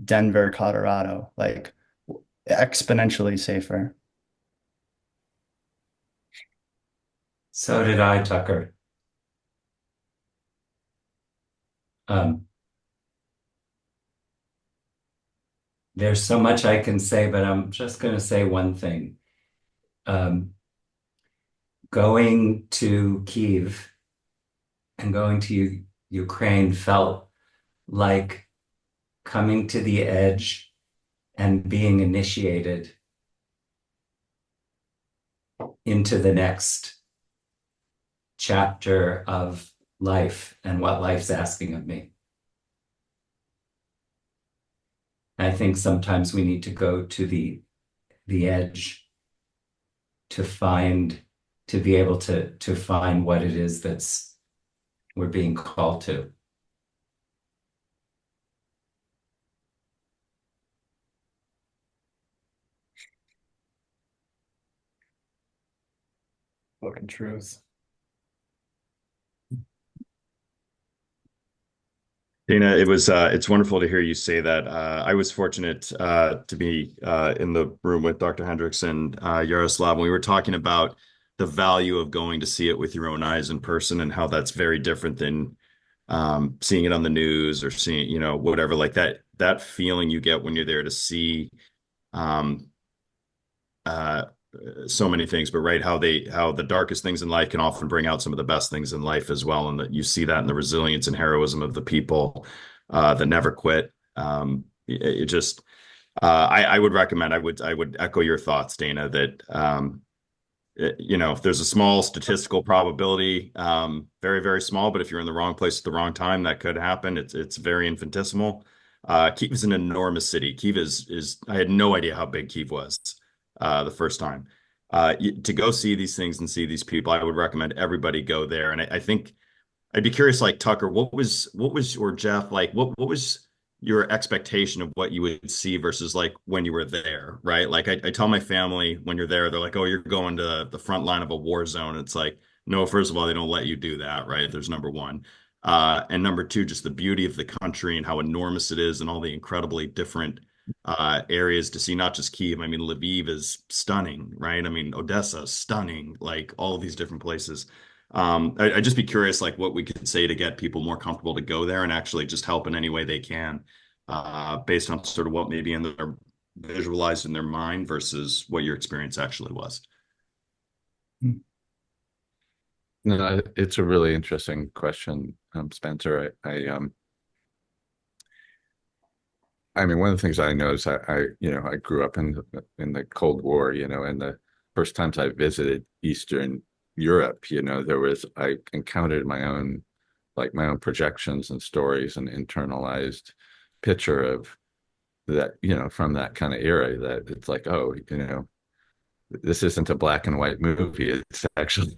Denver, Colorado, like exponentially safer. So did I, Tucker. There's so much I can say, but I'm just going to say one thing. Going to Kyiv and going to Ukraine felt like coming to the edge and being initiated into the next chapter of life and what life's asking of me. I think sometimes we need to go to the edge to be able to find what it is that's we're being called to. Fucking truth. Dana, it's wonderful to hear you say that. I was fortunate to be in the room with Dr. Hendricks and Yaroslav when we were talking about the value of going to see it with your own eyes in person and how that's very different than seeing it on the news or seeing, whatever like that feeling you get when you're there to see so many things, but right, how the darkest things in life can often bring out some of the best things in life as well, and that you see that in the resilience and heroism of the people that never quit. It just I would recommend. I would echo your thoughts, Dana, that if there's a small statistical probability, very, very small, but if you're in the wrong place at the wrong time, that could happen. It's very infinitesimal. Kyiv is an enormous city. Kyiv is I had no idea how big Kyiv was the first time. To go see these things and see these people, I would recommend everybody go there. And I think I'd be curious, like Tucker, or Jeff, like what was your expectation of what you would see versus like when you were there, right? Like I tell my family when you're there, they're like, oh, you're going to the front line of a war zone. It's like, no, first of all, they don't let you do that, right? There's number one. And number two, just the beauty of the country and how enormous it is and all the incredibly different areas to see, not just Kyiv. I mean, Lviv is stunning, right? I mean, Odessa, stunning, like all of these different places. I'd just be curious, like what we could say to get people more comfortable to go there and actually just help in any way they can, based on sort of what maybe in their visualized in their mind versus what your experience actually was. No, it's a really interesting question, Spencer. I mean, one of the things I noticed, I grew up in the Cold War, and the first times I visited Eastern Europe, I encountered my own projections and stories and internalized picture of that, from that kind of era, that it's like, oh, this isn't a black and white movie. It's actually,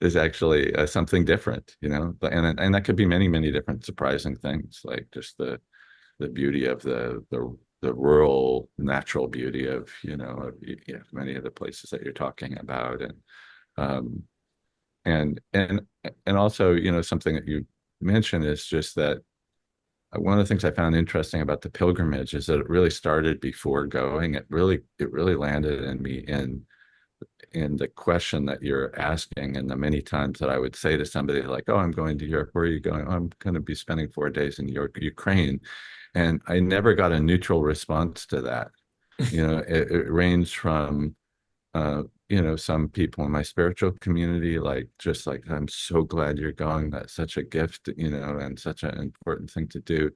it's actually something different, and that could be many, many different surprising things, like just the beauty of the rural natural beauty of many of the places that you're talking about, and also something that you mentioned is just that one of the things I found interesting about the pilgrimage is that it really started before going. It really landed in me in the question that you're asking, and the many times that I would say to somebody like, oh, I'm going to Europe. Where are you going? Oh, I'm going to be spending 4 days in Ukraine. And I never got a neutral response to that. It ranged from, some people in my spiritual community, just like, I'm so glad you're going. That's such a gift, and such an important thing to do,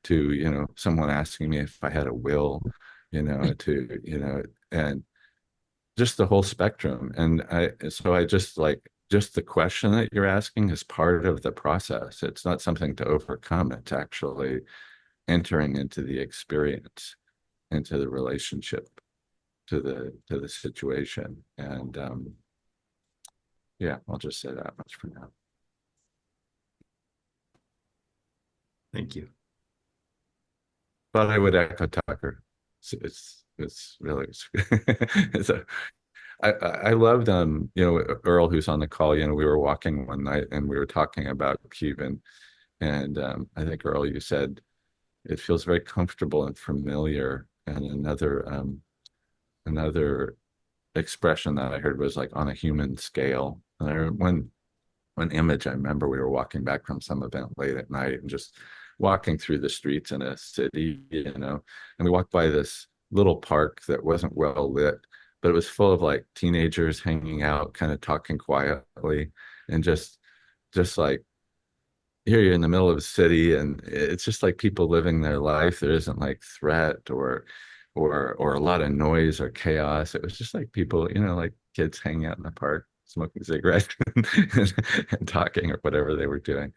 to, someone asking me if I had a will, and just the whole spectrum. And I just the question that you're asking is part of the process. It's not something to overcome. It's actually entering into the experience, into the relationship, to the situation. And I'll just say that much for now. Thank you. But I would echo Tucker. It's really I loved Earl, who's on the call. We were walking one night and we were talking about Kyiv, and I think, Earl, you said it feels very comfortable and familiar. And another expression that I heard was like on a human scale. And one image, I remember we were walking back from some event late at night and just walking through the streets in a city, and we walked by this little park that wasn't well lit, but it was full of like teenagers hanging out, kind of talking quietly, and just like, here you're in the middle of a city and it's just like people living their life. There isn't like threat or a lot of noise or chaos. It was just like people, like kids hanging out in the park, smoking cigarettes and talking or whatever they were doing.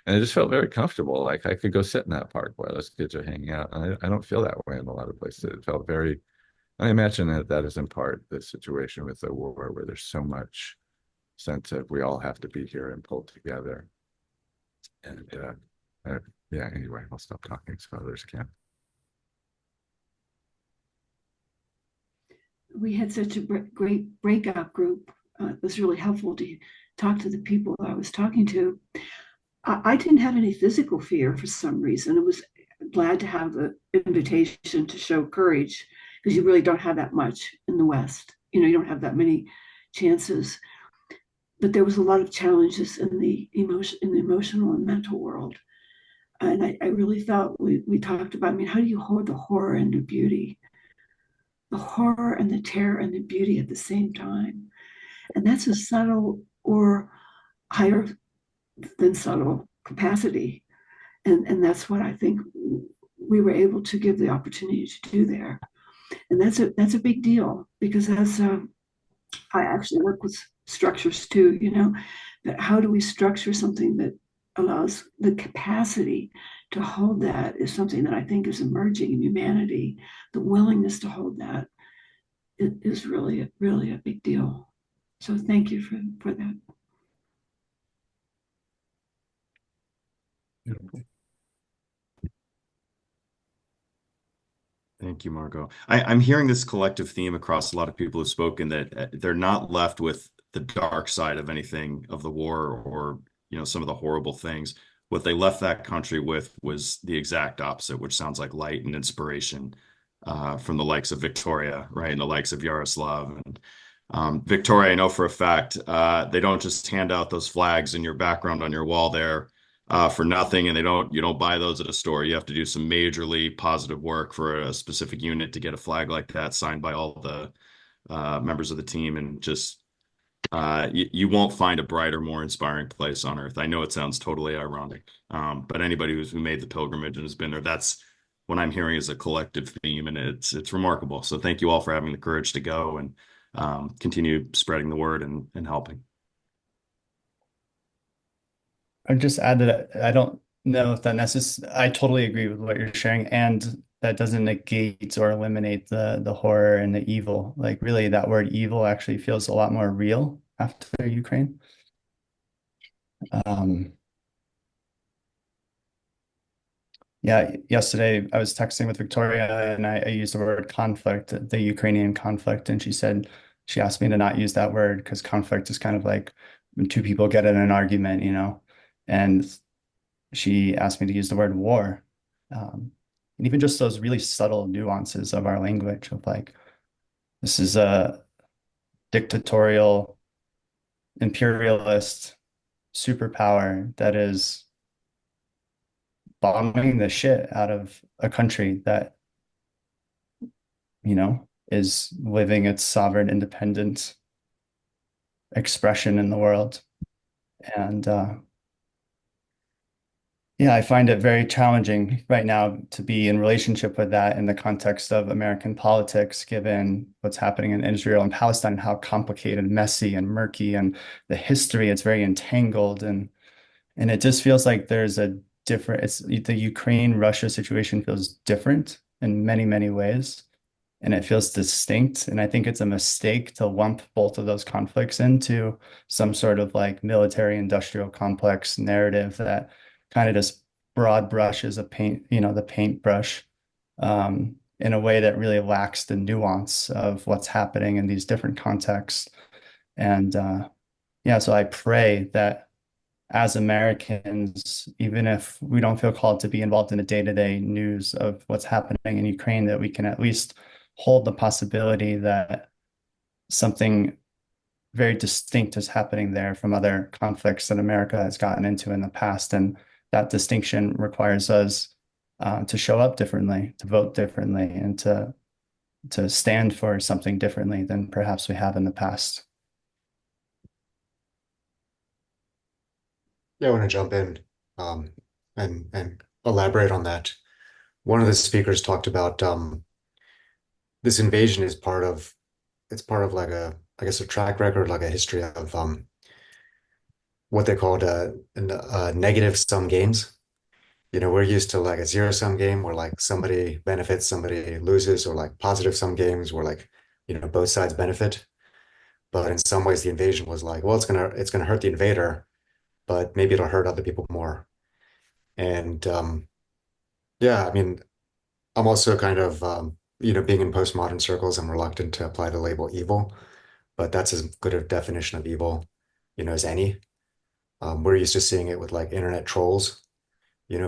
And it just felt very comfortable. Like I could go sit in that park while those kids are hanging out. And I don't feel that way in a lot of places. It felt very, I imagine that is in part the situation with the war, where there's so much sense of we all have to be here and pulled together. And anyway, I'll stop talking so others can. We had such a great breakout group. It was really helpful to talk to the people I was talking to. I didn't have any physical fear for some reason. I was glad to have the invitation to show courage, because you really don't have that much in the West. You don't have that many chances. But there was a lot of challenges in the emotional and mental world. And I really felt we talked about, how do you hold the horror into beauty? the horror and the terror and the beauty at the same time. And that's a subtle or higher than subtle capacity. And that's what I think we were able to give the opportunity to do there. And that's a big deal, because as I actually work with structures too, but how do we structure something that allows the capacity to hold that is something that I think is emerging in humanity. The willingness to hold that is really, really a big deal. So thank you for that. Thank you, Margot. I'm hearing this collective theme across a lot of people who've spoken, that they're not left with the dark side of anything of the war, or some of the horrible things. What they left that country with was the exact opposite, which sounds like light and inspiration from the likes of Victoria, right, and the likes of Yaroslav. And Victoria, I know for a fact, they don't just hand out those flags in your background on your wall there for nothing, and you don't buy those at a store. You have to do some majorly positive work for a specific unit to get a flag like that signed by all the members of the team. And just you won't find a brighter, more inspiring place on earth. I know it sounds totally ironic, but anybody who made the pilgrimage and has been there, that's what I'm hearing is a collective theme, and it's remarkable. So thank you all for having the courage to go and continue spreading the word and helping. I'd just add that I don't know if that I totally agree with what you're sharing, and that doesn't negate or eliminate the horror and the evil. Like, really, that word evil actually feels a lot more real after Ukraine. Yeah, yesterday I was texting with Victoria, and I used the word conflict, the Ukrainian conflict, and she asked me to not use that word because conflict is kind of like when two people get in an argument, and she asked me to use the word war. And even just those really subtle nuances of our language of like, this is a dictatorial, imperialist superpower that is bombing the shit out of a country that, is living its sovereign, independent expression in the world. And yeah, I find it very challenging right now to be in relationship with that in the context of American politics, given what's happening in Israel and Palestine, how complicated, messy, and murky, and the history, it's very entangled. And it just feels like there's the Ukraine-Russia situation feels different in many, many ways. And it feels distinct. And I think it's a mistake to lump both of those conflicts into some sort of like military industrial complex narrative that kind of just broad brushes the paintbrush in a way that really lacks the nuance of what's happening in these different contexts. And yeah, so I pray that as Americans, even if we don't feel called to be involved in the day-to-day news of what's happening in Ukraine, that we can at least hold the possibility that something very distinct is happening there from other conflicts that America has gotten into in the past. And that distinction requires us to show up differently, to vote differently, and to stand for something differently than perhaps we have in the past. Yeah, I want to jump in and elaborate on that. One of the speakers talked about this invasion is part of like I guess a track record, like a history of what they called negative sum games. We're used to like a zero sum game where like somebody benefits, somebody loses, or like positive sum games where like both sides benefit. But in some ways, the invasion was like, well, it's gonna hurt the invader, but maybe it'll hurt other people more. And yeah, I mean, I'm also kind of being in postmodern circles, I'm reluctant to apply the label evil, but that's as good a definition of evil, as any. We're used to seeing it with like internet trolls,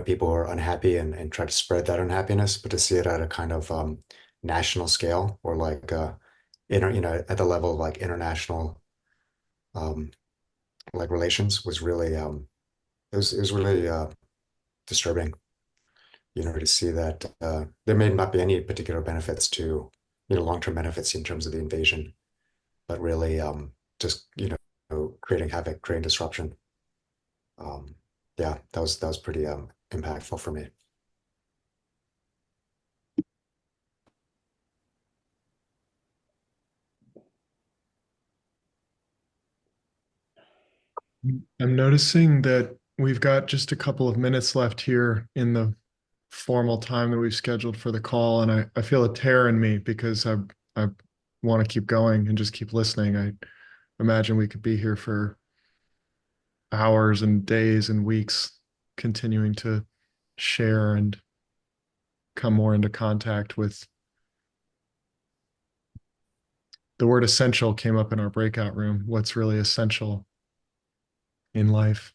people who are unhappy and try to spread that unhappiness, but to see it at a kind of national scale, or like at the level of like international like relations, was really it was really disturbing, to see that there may not be any particular benefits to long-term benefits in terms of the invasion, but really just creating havoc, creating disruption. Yeah, that was pretty impactful for me. I'm noticing that we've got just a couple of minutes left here in the formal time that we've scheduled for the call, and I feel a tear in me because I want to keep going and just keep listening. I imagine we could be here for hours and days and weeks continuing to share and come more into contact with. The word essential came up in our breakout room. What's really essential in life?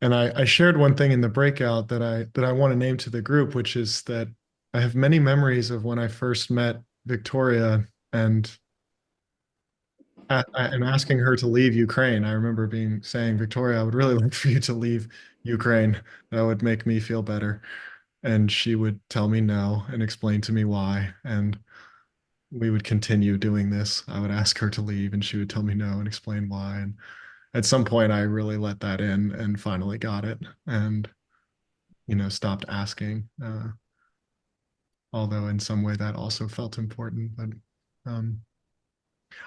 And I shared one thing in the breakout that I want to name to the group, which is that I have many memories of when I first met Victoria and asking her to leave Ukraine. I remember saying, Victoria, I would really like for you to leave Ukraine. That would make me feel better. And she would tell me no and explain to me why. And we would continue doing this. I would ask her to leave and she would tell me no and explain why. And at some point I really let that in and finally got it and stopped asking. Although in some way that also felt important. But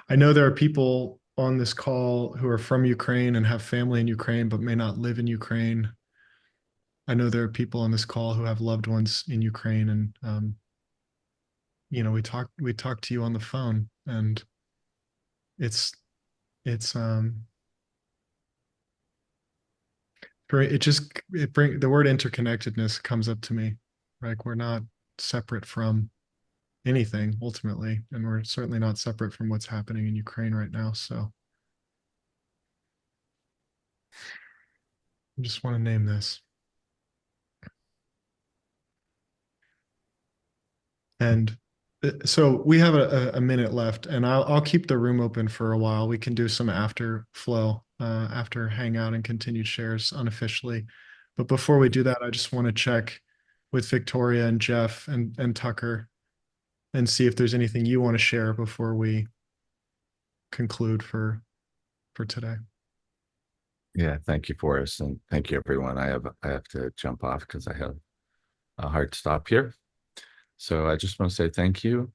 I know there are people on this call who are from Ukraine and have family in Ukraine but may not live in Ukraine. I know there are people on this call who have loved ones in Ukraine, and we talked to you on the phone, and it's the word interconnectedness comes up to me. Like, we're not separate from anything ultimately, and we're certainly not separate from what's happening in Ukraine right now. So I just want to name this. And so we have a minute left, and I'll keep the room open for a while. We can do some after flow, after hangout and continued shares unofficially. But before we do that, I just want to check with Victoria and Jeff and Tucker and see if there's anything you want to share before we conclude for today. Yeah, thank you, Forrest, and thank you, everyone. I have to jump off because I have a hard stop here. So I just want to say thank you,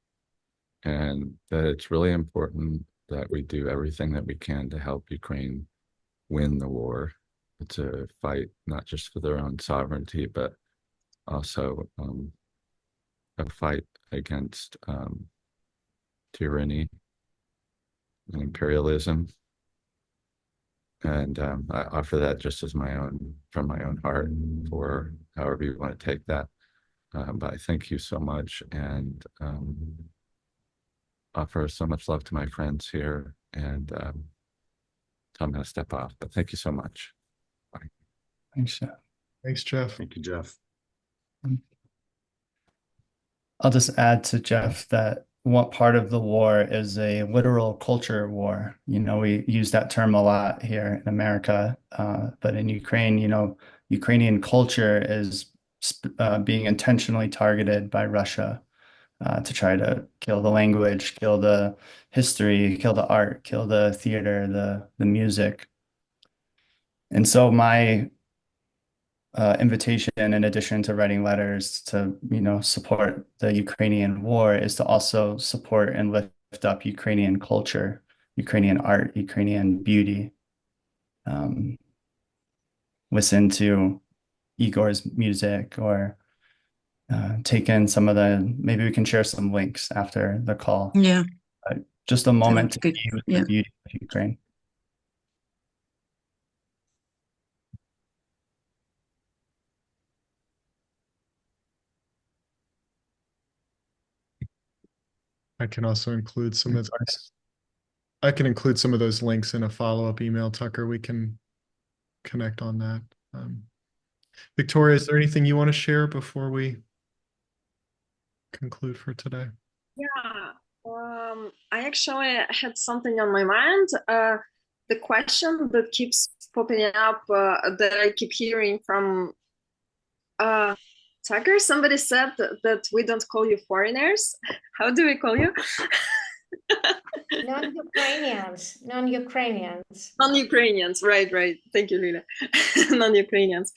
and that it's really important that we do everything that we can to help Ukraine win the war. It's a fight not just for their own sovereignty, but also a fight against tyranny and imperialism. And I offer that just as from my own heart, for however you want to take that. But I thank you so much, and offer so much love to my friends here, and so I'm going to step off. But thank you so much. Bye. Thanks, Jeff. Thanks, Jeff. Thank you, Jeff. I'll just add to Jeff that one part of the war is a literal culture war. We use that term a lot here in America, but in Ukraine, Ukrainian culture is being intentionally targeted by Russia to try to kill the language, kill the history, kill the art, kill the theater, the music. And so my invitation, in addition to writing letters to support the Ukrainian war, is to also support and lift up Ukrainian culture, Ukrainian art, Ukrainian beauty. Listen to Igor's music, or take in maybe we can share some links after the call. Yeah. Just a moment to Good. be with Yeah. the beauty of Ukraine. I can also include some of I can include some of those links in a follow-up email, Tucker. We can connect on that. Victoria, is there anything you want to share before we conclude for today? Yeah, I actually had something on my mind. The question that keeps popping up, that I keep hearing from Tucker, somebody said that we don't call you foreigners. How do we call you? Non-Ukrainians, non-Ukrainians. Non-Ukrainians, right. Thank you, Rita. Non-Ukrainians.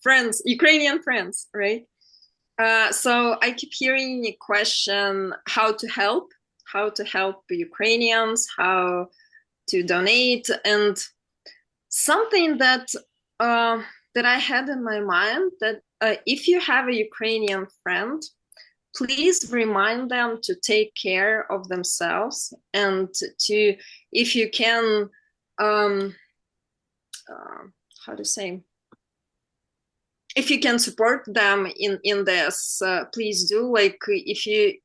Friends, Ukrainian friends, right? So I keep hearing a question, how to help Ukrainians, how to donate, and something that that I had in my mind, that if you have a Ukrainian friend, please remind them to take care of themselves, and to, if you can, how to say, if you can support them in this, please do. Like, if you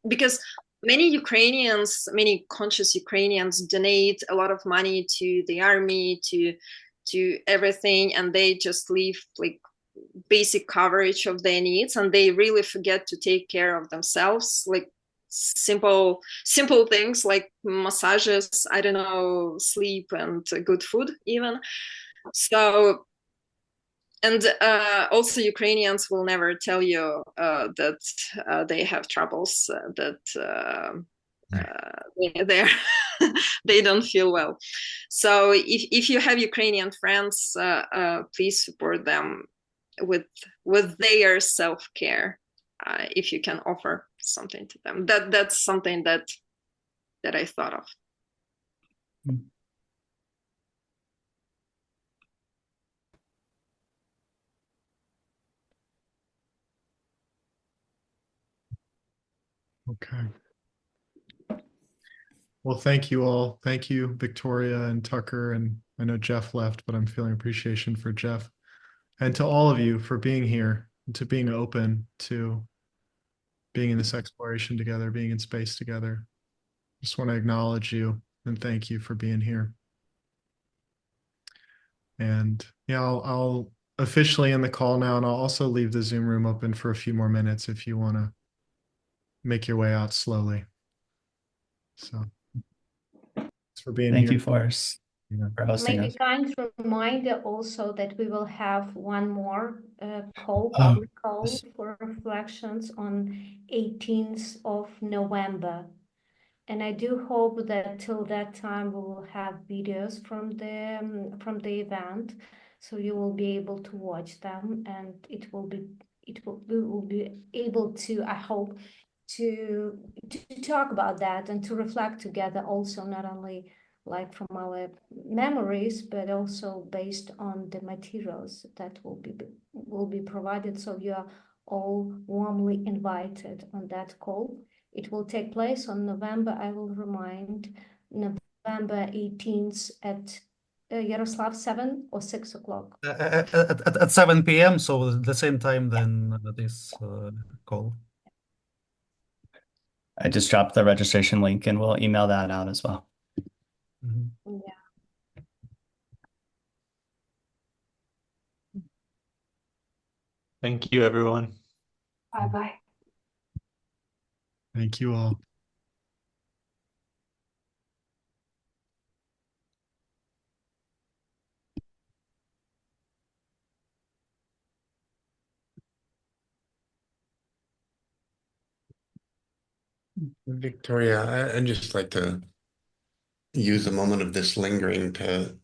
because many conscious Ukrainians donate a lot of money to the army, to everything, and they just leave like basic coverage of their needs, and they really forget to take care of themselves, like simple things like massages, I don't know, sleep, and good food even. So, and also Ukrainians will never tell you that they have troubles, that they're they don't feel well. So if you have Ukrainian friends, please support them with their self-care, if you can offer something to them. That's something that I thought of. Okay. Well, thank you all. Thank you, Victoria and Tucker. And I know Jeff left, but I'm feeling appreciation for Jeff. And to all of you for being here and to being open to being in this exploration together, being in space together. Just want to acknowledge you and thank you for being here. And yeah, I'll officially end the call now, and I'll also leave the Zoom room open for a few more minutes if you want to make your way out slowly. So thanks for being Thank here. you, Forrest, for hosting Maybe us. kind reminder also that we will have one more call, Oh, public call for reflections on 18th of November. And I do hope that till that time we will have videos from the event, so you will be able to watch them, and we will be able to, I hope, to talk about that and to reflect together also, not only like from our memories, but also based on the materials that will be provided. So you are all warmly invited on that call. It will take place on November, I will remind, November 18th at Yaroslav, 7 or 6 o'clock. At 7 p.m., so the same time than this call. I just dropped the registration link, and we'll email that out as well. Yeah. Thank you, everyone. Bye-bye. Thank you all. Victoria, I'd just like to use a moment of this lingering to